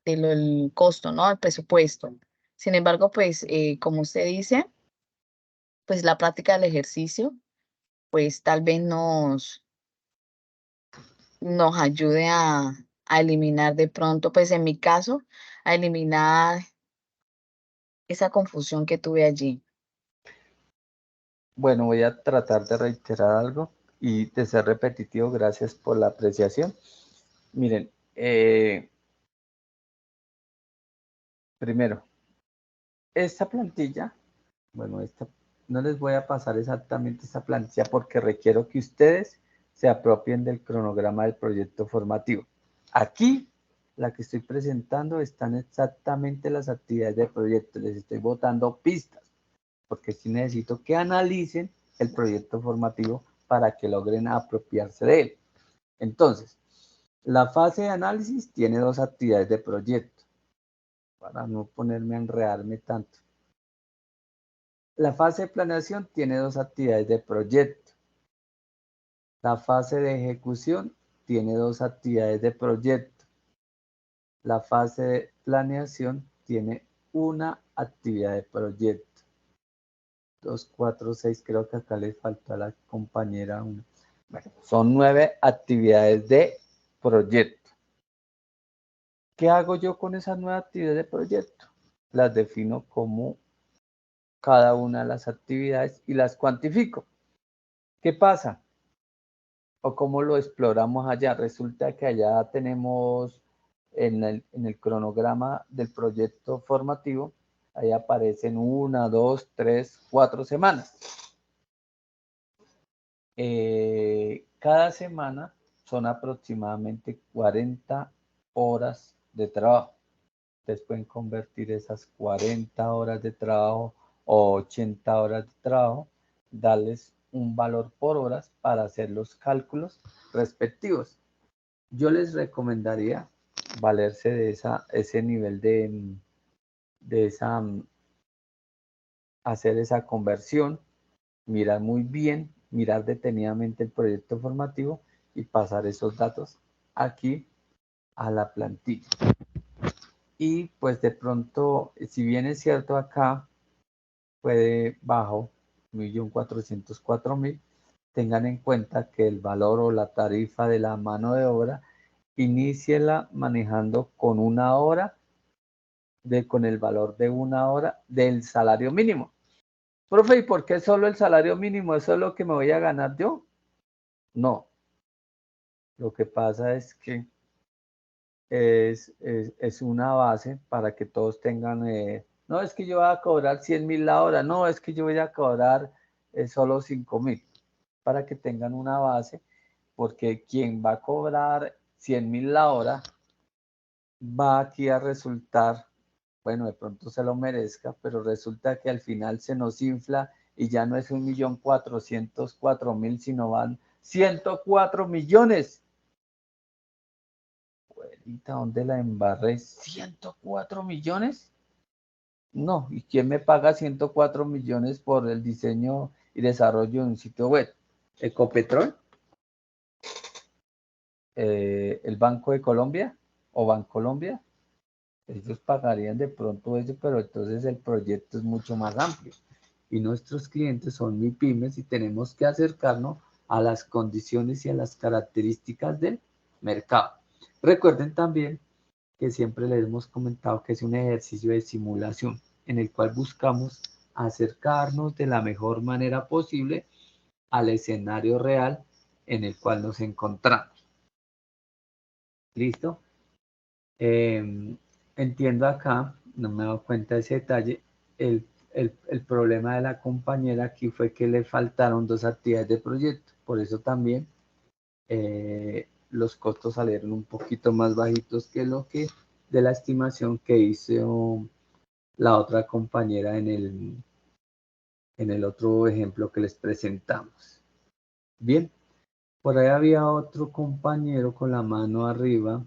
lo del costo, ¿no? El presupuesto. Sin embargo, pues como usted dice, pues la práctica del ejercicio, pues tal vez nos ayude a eliminar de pronto, pues en mi caso, a eliminar esa confusión que tuve allí. Bueno, voy a tratar de reiterar algo y de ser repetitivo. Gracias por la apreciación. Miren, primero, esta plantilla, bueno, no les voy a pasar exactamente esta plantilla porque requiero que ustedes se apropien del cronograma del proyecto formativo. Aquí, la que estoy presentando, están exactamente las actividades del proyecto. Les estoy botando pistas porque sí necesito que analicen el proyecto formativo para que logren apropiarse de él. Entonces, la fase de análisis tiene 2 actividades de proyecto, para no ponerme a enredarme tanto. La fase de planeación tiene 2 actividades de proyecto. La fase de ejecución tiene 2 actividades de proyecto. La fase de planeación tiene una actividad de proyecto. 2, 4, 6, creo que acá le faltó a la compañera una. Bueno, son 9 actividades de proyecto. ¿Qué hago yo con esas 9 actividades de proyecto? Las defino como cada una de las actividades y las cuantifico. ¿Qué pasa? ¿O cómo lo exploramos allá? Resulta que allá tenemos en el cronograma del proyecto formativo, ahí aparecen 1, 2, 3, 4 semanas. Cada semana son aproximadamente 40 horas de trabajo. Ustedes pueden convertir esas 40 horas de trabajo o 80 horas de trabajo, darles un valor por horas para hacer los cálculos respectivos. Yo les recomendaría valerse de ese nivel de hacer esa conversión, mirar muy bien, mirar detenidamente el proyecto formativo y pasar esos datos aquí a la plantilla. Y pues de pronto, si bien es cierto acá puede bajo 1.404.000, tengan en cuenta que el valor o la tarifa de la mano de obra, iníciela manejando con una hora, con el valor de una hora del salario mínimo. Profe, ¿y por qué solo el salario mínimo? ¿Eso es lo que me voy a ganar yo? No. Lo que pasa es que es una base para que todos tengan, no es que yo voy a cobrar 100.000 la hora, no, es que yo voy a cobrar solo 5.000, para que tengan una base, porque quien va a cobrar 100.000 la hora va aquí a resultar, bueno, de pronto se lo merezca, pero resulta que al final se nos infla y ya no es 1.404.000, sino van 104 millones. Güerita, ¿dónde la embarré? ¿104 millones? No, ¿y quién me paga 104 millones por el diseño y desarrollo de un sitio web? ¿Ecopetrol? ¿El Banco de Colombia o Bancolombia? Ellos pagarían de pronto eso, pero entonces el proyecto es mucho más amplio. Y nuestros clientes son MIPYMES y tenemos que acercarnos a las condiciones y a las características del mercado. Recuerden también que siempre les hemos comentado que es un ejercicio de simulación en el cual buscamos acercarnos de la mejor manera posible al escenario real en el cual nos encontramos. ¿Listo? Entiendo acá, no me he dado cuenta de ese detalle, el problema de la compañera aquí fue que le faltaron 2 actividades de proyecto, por eso también los costos salieron un poquito más bajitos que lo que de la estimación que hizo la otra compañera en el otro ejemplo que les presentamos. Bien, por ahí había otro compañero con la mano arriba.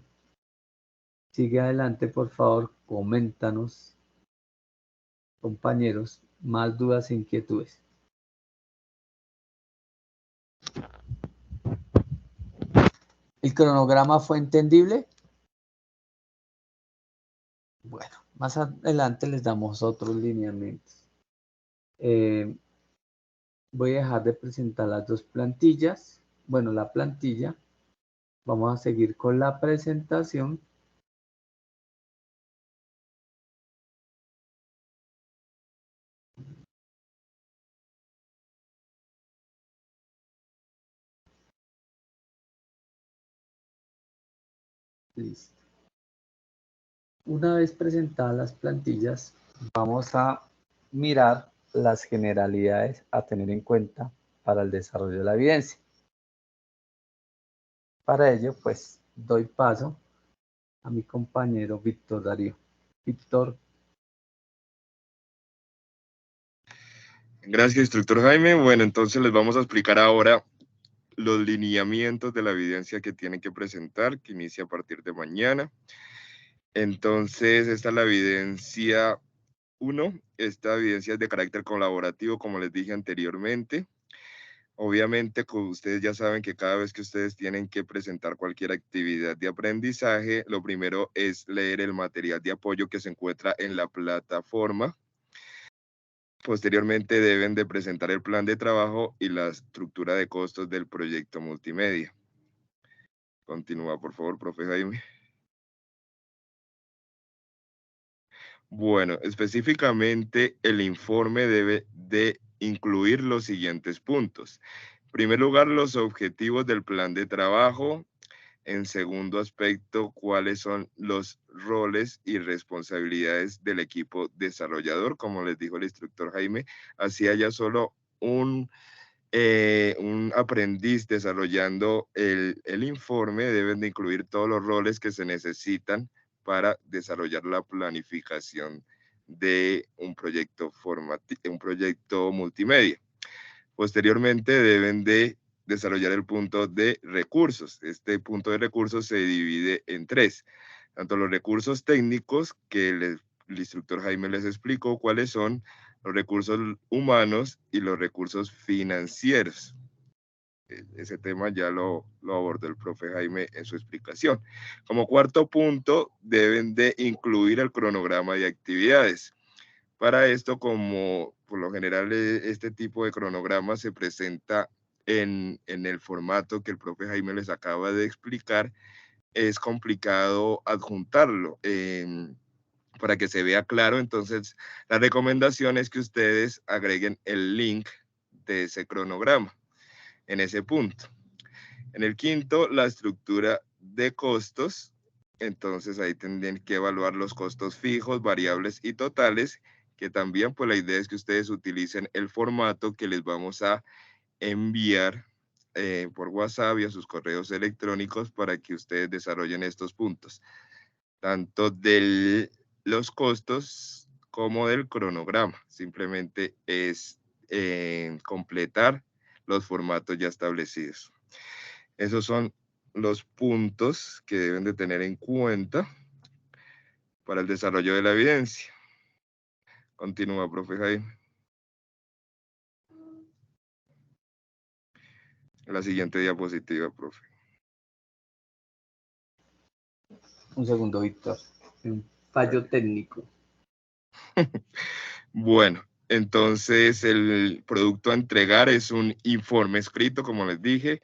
Sigue adelante, por favor, coméntanos, compañeros, más dudas e inquietudes. ¿El cronograma fue entendible? Bueno, más adelante les damos otros lineamientos. Voy a dejar de presentar las 2 plantillas. Bueno, la plantilla. Vamos a seguir con la presentación. Listo. Una vez presentadas las plantillas, vamos a mirar las generalidades a tener en cuenta para el desarrollo de la evidencia. Para ello, pues, doy paso a mi compañero Víctor Darío. Víctor. Gracias, instructor Jaime. Bueno, entonces les vamos a explicar ahora los lineamientos de la evidencia que tienen que presentar, que inicia a partir de mañana. Entonces, esta es la evidencia 1. Esta evidencia es de carácter colaborativo, como les dije anteriormente. Obviamente, como ustedes ya saben que cada vez que ustedes tienen que presentar cualquier actividad de aprendizaje, lo primero es leer el material de apoyo que se encuentra en la plataforma. Posteriormente deben de presentar el plan de trabajo y la estructura de costos del proyecto multimedia. Continúa, por favor, profe Jaime. Bueno, específicamente el informe debe de incluir los siguientes puntos. En primer lugar, los objetivos del plan de trabajo. En segundo aspecto, cuáles son los roles y responsabilidades del equipo desarrollador. Como les dijo el instructor Jaime, así haya solo un aprendiz desarrollando el informe, deben de incluir todos los roles que se necesitan para desarrollar la planificación de un proyecto multimedia. Posteriormente deben de desarrollar el punto de recursos. Este punto de recursos se divide en 3. Tanto los recursos técnicos, que el instructor Jaime les explicó cuáles son, los recursos humanos y los recursos financieros. Ese tema ya lo abordó el profe Jaime en su explicación. Como cuarto punto, deben de incluir el cronograma de actividades. Para esto, como por lo general este tipo de cronograma se presenta en el formato que el profe Jaime les acaba de explicar, es complicado adjuntarlo para que se vea claro. Entonces, la recomendación es que ustedes agreguen el link de ese cronograma en ese punto. En el quinto, la estructura de costos. Entonces, ahí tendrían que evaluar los costos fijos, variables y totales, que también pues la idea es que ustedes utilicen el formato que les vamos a enviar por WhatsApp y a sus correos electrónicos para que ustedes desarrollen estos puntos, tanto de los costos como del cronograma. Simplemente es completar los formatos ya establecidos. Esos son los puntos que deben de tener en cuenta para el desarrollo de la evidencia. Continúa, profe Jaime. La siguiente diapositiva, profe. Un segundo, Víctor. Un fallo técnico. Bueno, entonces el producto a entregar es un informe escrito, como les dije.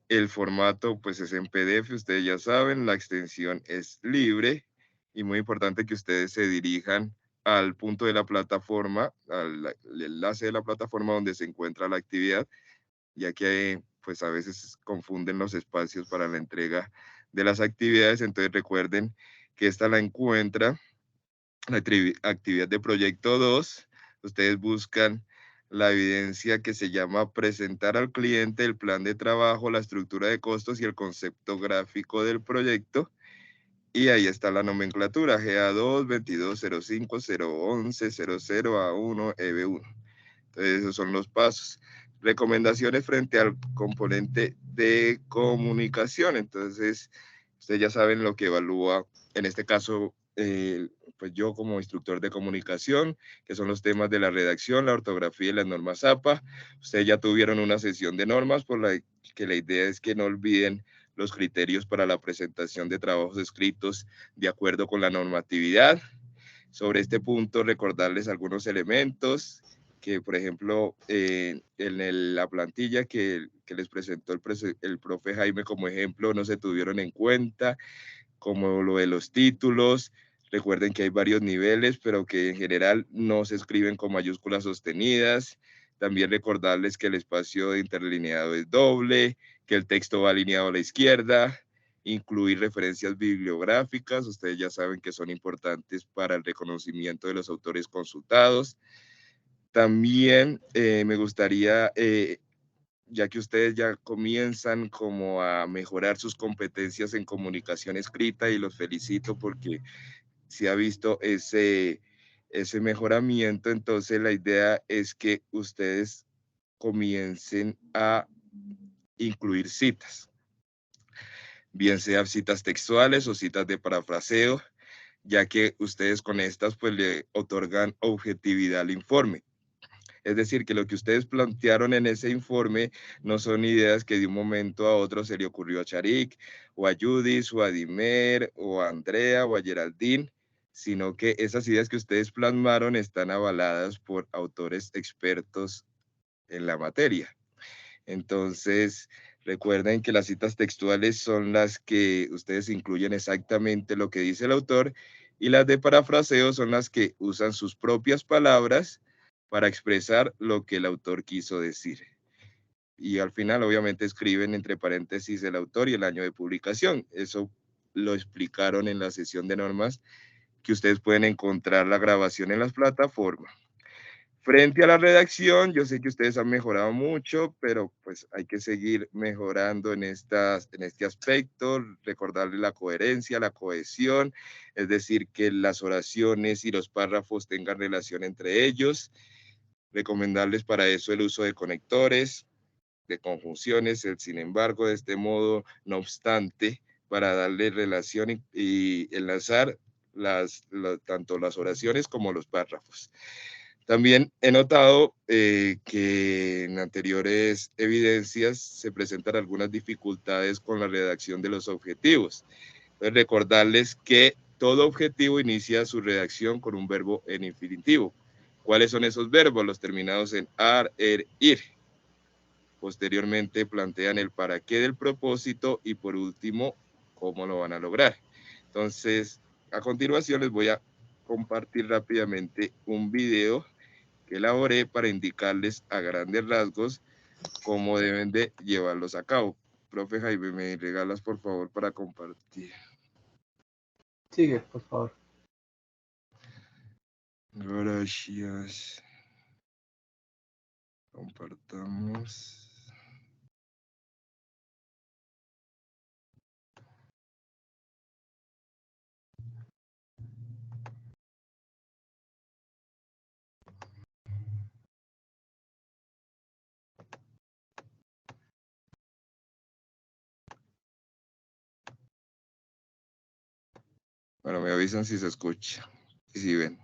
El formato pues es en PDF, ustedes ya saben, la extensión es libre y muy importante que ustedes se dirijan al punto de la plataforma, al enlace de la plataforma donde se encuentra la actividad, ya que pues a veces confunden los espacios para la entrega de las actividades. Entonces recuerden que esta la encuentra, la actividad de proyecto 2, ustedes buscan la evidencia que se llama presentar al cliente el plan de trabajo, la estructura de costos y el concepto gráfico del proyecto. Y ahí está la nomenclatura, GA2, 2205, 011, 00A1, EB1. Entonces esos son los pasos. Recomendaciones frente al componente de comunicación. Entonces, ustedes ya saben lo que evalúa, en este caso, pues yo como instructor de comunicación, que son los temas de la redacción, la ortografía y las normas APA. Ustedes ya tuvieron una sesión de normas, por la que la idea es que no olviden los criterios para la presentación de trabajos escritos de acuerdo con la normatividad. Sobre este punto, recordarles algunos elementos que, por ejemplo, en la plantilla que les presentó el profe Jaime como ejemplo, no se tuvieron en cuenta, como lo de los títulos. Recuerden que hay varios niveles, pero que en general no se escriben con mayúsculas sostenidas. También recordarles que el espacio de interlineado es doble, que el texto va alineado a la izquierda, incluir referencias bibliográficas. Ustedes ya saben que son importantes para el reconocimiento de los autores consultados. También me gustaría, ya que ustedes ya comienzan como a mejorar sus competencias en comunicación escrita, y los felicito porque se ha visto ese mejoramiento. Entonces la idea es que ustedes comiencen a incluir citas, bien sea citas textuales o citas de parafraseo, ya que ustedes con estas pues le otorgan objetividad al informe. Es decir, que lo que ustedes plantearon en ese informe no son ideas que de un momento a otro se le ocurrió a Charik, o a Judith, o a Dimer, o a Andrea, o a Geraldine, sino que esas ideas que ustedes plasmaron están avaladas por autores expertos en la materia. Entonces, recuerden que las citas textuales son las que ustedes incluyen exactamente lo que dice el autor, y las de parafraseo son las que usan sus propias palabras para expresar lo que el autor quiso decir. Y al final, obviamente, escriben entre paréntesis el autor y el año de publicación. Eso lo explicaron en la sesión de normas, que ustedes pueden encontrar la grabación en las plataformas. Frente a la redacción, yo sé que ustedes han mejorado mucho, pero pues hay que seguir mejorando en este aspecto, recordarle la coherencia, la cohesión, es decir, que las oraciones y los párrafos tengan relación entre ellos, recomendarles para eso el uso de conectores, de conjunciones, el sin embargo, de este modo, no obstante, para darle relación y enlazar tanto las oraciones como los párrafos. También he notado que en anteriores evidencias se presentan algunas dificultades con la redacción de los objetivos. Entonces, recordarles que todo objetivo inicia su redacción con un verbo en infinitivo. ¿Cuáles son esos verbos? Los terminados en ar, ir. Posteriormente plantean el para qué del propósito y por último, cómo lo van a lograr. Entonces, a continuación les voy a compartir rápidamente un video que elaboré para indicarles a grandes rasgos cómo deben de llevarlos a cabo. Profe Jaime, ¿me regalas por favor para compartir? Sigue, por favor. Gracias. Compartamos. Bueno, me avisan si se escucha y si ven.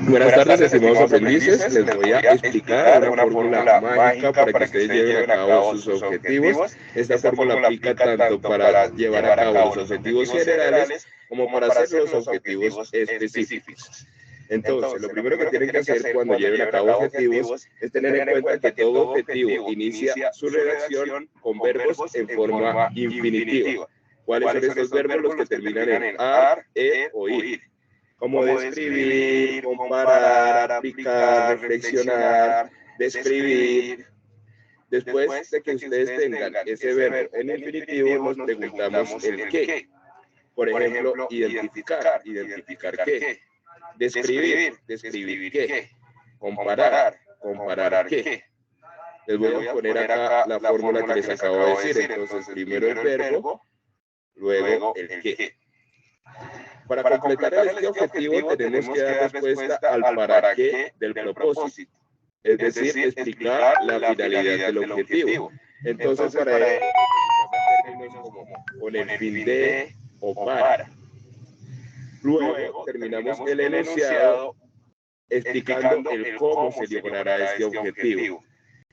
Buenas tardes, estimados aprendices. Les voy a explicar una fórmula mágica para que ustedes lleven a cabo sus objetivos. Esta fórmula aplica tanto para llevar a cabo los objetivos generales como para hacer los objetivos específicos. Entonces, lo primero que tienen que hacer cuando lleven a cabo objetivos es tener en cuenta que todo objetivo inicia su redacción con verbos en forma infinitiva. ¿Cuáles son estos verbos? Los que terminan en ar, o ir. Como describir, comparar, aplicar, reflexionar, describir. Después de que ustedes tengan ese verbo en infinitivo, nos preguntamos el qué. Por ejemplo, identificar, identificar qué. Describir, describir qué. Comparar, comparar qué. Les voy a poner acá la fórmula que les acabo de decir. Entonces, primero el verbo, luego el qué. Para completar este objetivo tenemos que dar respuesta al para qué del propósito, es decir, explicar la finalidad del objetivo. Entonces, para ello, términos como con el fin de o para. Luego, terminamos el enunciado explicando el cómo se logrará este objetivo.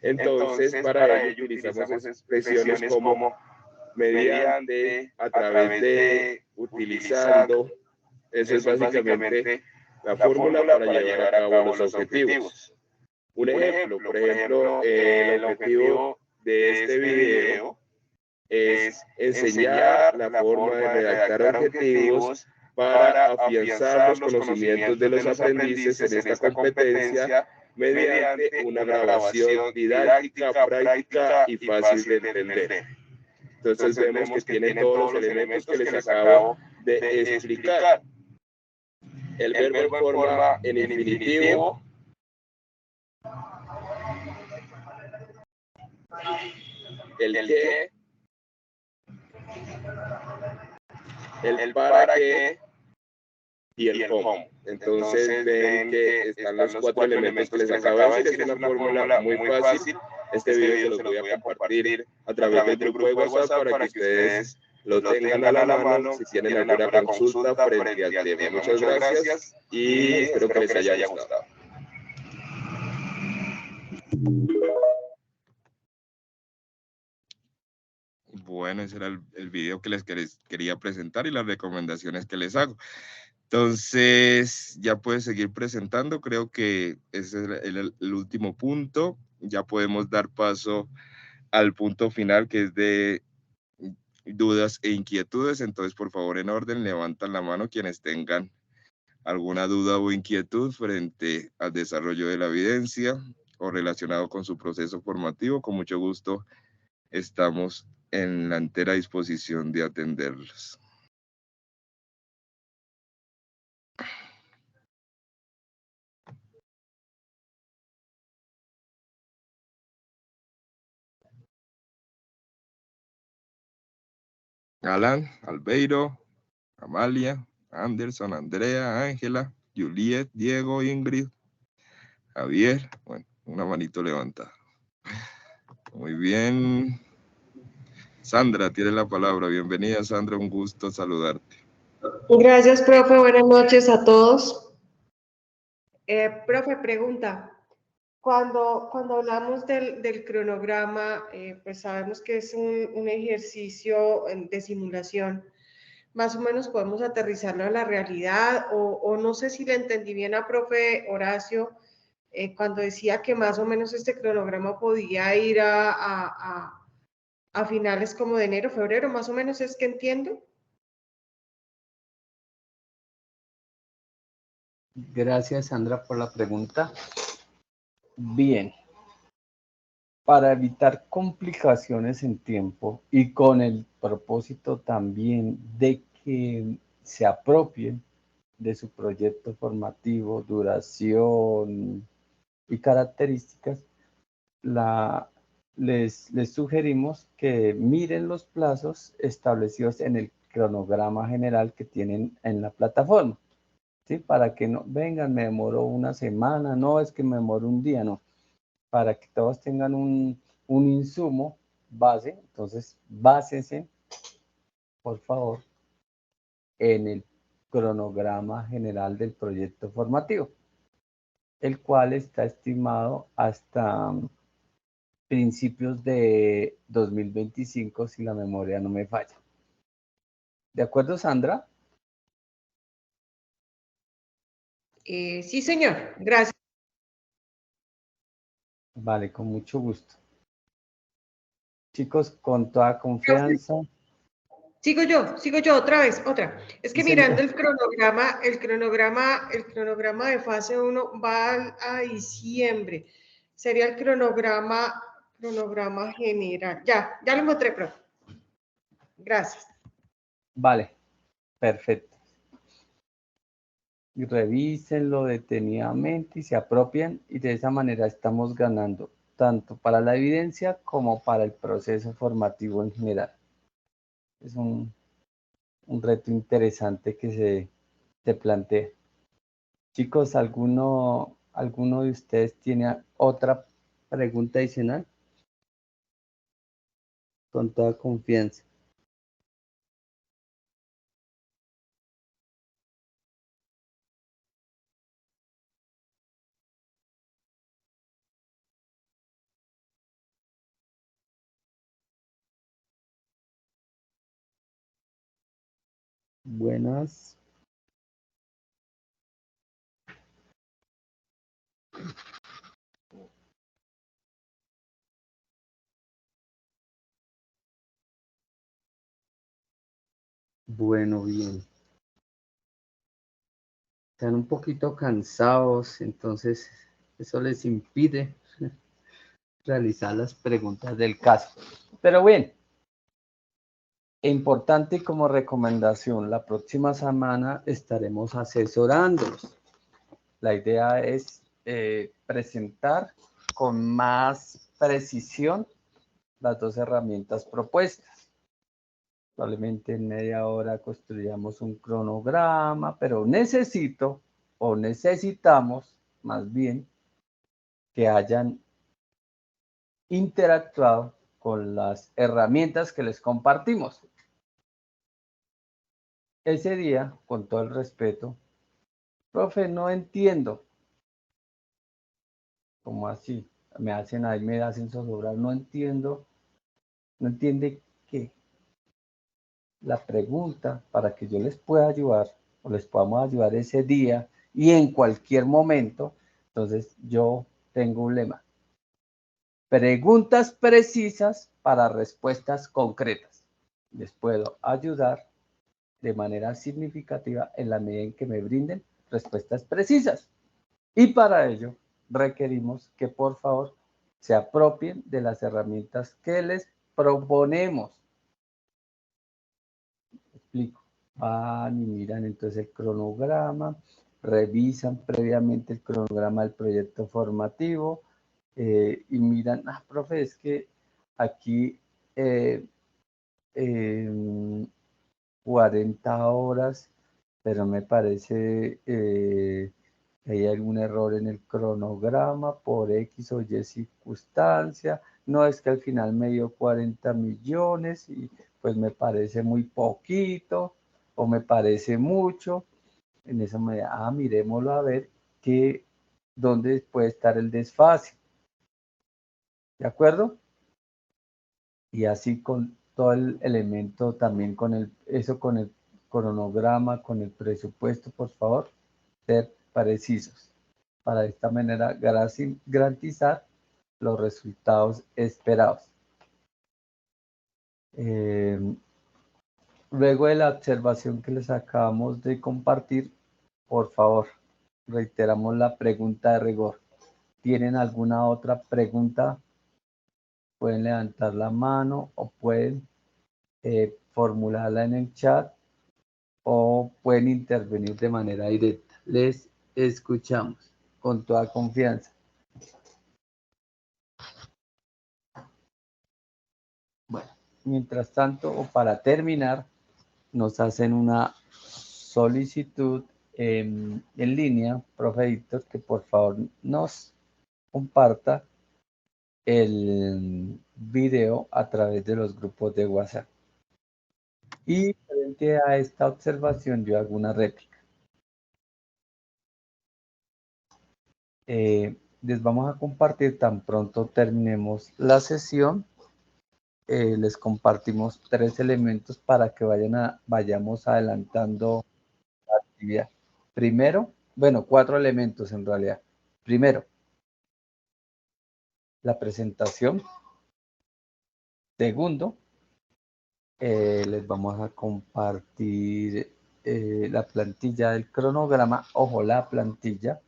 Entonces, para ello utilizamos expresiones como mediante, a través de, utilizando. Esa es básicamente la fórmula para llevar a cabo los objetivos. Un ejemplo, por ejemplo, el objetivo de este video es enseñar la forma de redactar objetivos para afianzar los conocimientos de los aprendices en esta competencia mediante una grabación didáctica, práctica y fácil de entender. Entonces vemos que tiene todos los elementos que les acabo de explicar. El verbo en forma en infinitivo. El qué. El para qué. Y el cómo. Entonces ven que están los cuatro elementos que les acabo de decir. Es una fórmula muy fácil. Este video se los voy a compartir a través del grupo de WhatsApp para que ustedes lo tengan a la mano si tienen alguna consulta frente al tema. Muchas gracias y espero que les haya gustado. Bueno, ese era el video que les quería presentar y las recomendaciones que les hago. Entonces, ya puedes seguir presentando. Creo que ese es el último punto. Ya podemos dar paso al punto final, que es de dudas e inquietudes. Entonces, por favor, en orden, levantan la mano quienes tengan alguna duda o inquietud frente al desarrollo de la evidencia o relacionado con su proceso formativo. Con mucho gusto estamos en la entera disposición de atenderlos. Alan, Albeiro, Amalia, Anderson, Andrea, Ángela, Juliet, Diego, Ingrid, Javier. Bueno, una manito levantada. Muy bien. Sandra, tiene la palabra. Bienvenida, Sandra, un gusto saludarte. Gracias, profe. Buenas noches a todos. Profe, pregunta. Cuando hablamos del cronograma, pues sabemos que es un ejercicio de simulación. Más o menos podemos aterrizarlo a la realidad o no sé si le entendí bien a profe Horacio cuando decía que más o menos este cronograma podía ir a finales como de enero, febrero, más o menos es que entiendo. Gracias, Sandra, por la pregunta. Bien, para evitar complicaciones en tiempo y con el propósito también de que se apropien de su proyecto formativo, duración y características, les sugerimos que miren los plazos establecidos en el cronograma general que tienen en la plataforma, ¿sí? Para que no vengan, me demoró una semana, no, es que me demoró un día, no. Para que todos tengan un insumo base, entonces básense, por favor, en el cronograma general del proyecto formativo, el cual está estimado hasta principios de 2025, si la memoria no me falla. ¿De acuerdo, Sandra? Sí, señor. Gracias. Vale, con mucho gusto. Chicos, con toda confianza. Sigo yo, otra. Es que Sí, mirando señora. el cronograma de fase 1 va a diciembre. Sería el cronograma general. Ya lo encontré, profe. Gracias. Vale, perfecto. Y revísenlo detenidamente y se apropien, y de esa manera estamos ganando tanto para la evidencia como para el proceso formativo en general. Es un reto interesante que se plantea. Chicos, ¿alguno de ustedes tiene otra pregunta adicional? Con toda confianza. Buenas. Bueno, bien. Están un poquito cansados, entonces eso les impide realizar las preguntas del caso. Pero bien, importante como recomendación, la próxima semana estaremos asesorándolos. La idea es presentar con más precisión las dos herramientas propuestas. Probablemente en media hora construyamos un cronograma, pero necesitamos más bien que hayan interactuado con las herramientas que les compartimos. Ese día, con todo el respeto, profe, no entiendo. ¿Cómo así? Me hacen zozobrar, no entiendo. No entiende qué. La pregunta para que yo les pueda ayudar o les podamos ayudar ese día y en cualquier momento. Entonces yo tengo un lema: preguntas precisas para respuestas concretas. Les puedo ayudar de manera significativa en la medida en que me brinden respuestas precisas. Y para ello requerimos que por favor se apropien de las herramientas que les proponemos. Explico. Van y miran entonces el cronograma, revisan previamente el cronograma del proyecto formativo y miran, profe, es que aquí 40 horas, pero me parece que hay algún error en el cronograma por X o Y circunstancia. No, es que al final me dio 40 millones y pues me parece muy poquito o me parece mucho. En esa medida, miremoslo a ver dónde puede estar el desfase. ¿De acuerdo? Y así con todo el elemento, también con el cronograma, con el presupuesto, por favor, ser precisos. Para de esta manera garantizar los resultados esperados. Luego de la observación que les acabamos de compartir, por favor, reiteramos la pregunta de rigor. ¿Tienen alguna otra pregunta? Pueden levantar la mano o pueden formularla en el chat o pueden intervenir de manera directa. Les escuchamos con toda confianza. Bueno, mientras tanto, o para terminar, nos hacen una solicitud en línea, profe Víctor, que por favor nos comparta el video a través de los grupos de WhatsApp. Y frente a esta observación yo hago una réplica. Les vamos a compartir tan pronto terminemos la sesión. Les compartimos 3 elementos para que vayamos adelantando la actividad. Primero, bueno, 4 elementos en realidad. Primero, la presentación. Segundo, les vamos a compartir la plantilla del cronograma. Ojo, la plantilla.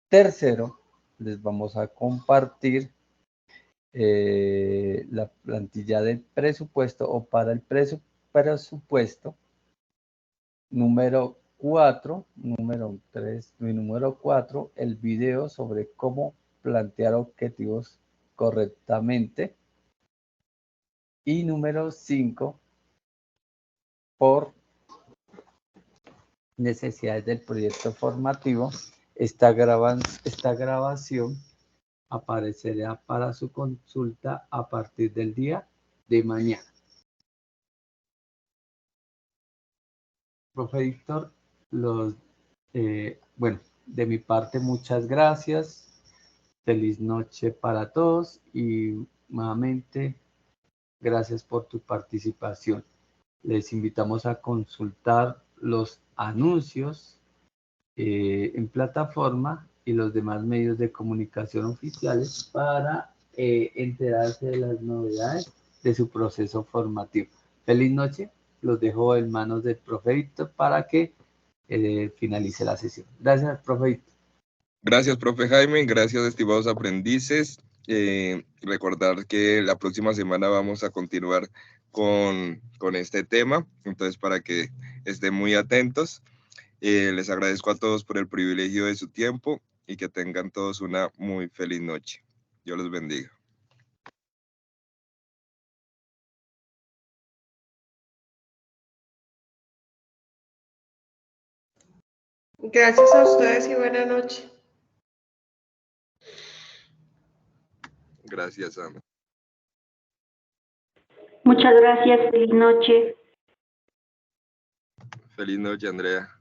Tercero, les vamos a compartir la plantilla del presupuesto o para el presupuesto. Número 4, número 3 y número 4, el video sobre cómo plantear objetivos correctamente. Y número 5, por necesidades del proyecto formativo, esta grabación aparecerá para su consulta a partir del día de mañana. Profe Víctor, bueno, de mi parte muchas gracias. Feliz noche para todos y nuevamente gracias por tu participación. Les invitamos a consultar los anuncios en plataforma y los demás medios de comunicación oficiales para enterarse de las novedades de su proceso formativo. Feliz noche, los dejo en manos del profe Víctor para que finalice la sesión. Gracias, profe Víctor. Gracias, profe Jaime, gracias, estimados aprendices. Recordar que la próxima semana vamos a continuar con este tema, entonces para que estén muy atentos. Les agradezco a todos por el privilegio de su tiempo y que tengan todos una muy feliz noche. Dios los bendiga. Gracias a ustedes y buena noche. Gracias, Ana. Muchas gracias, feliz noche. Feliz noche, Andrea.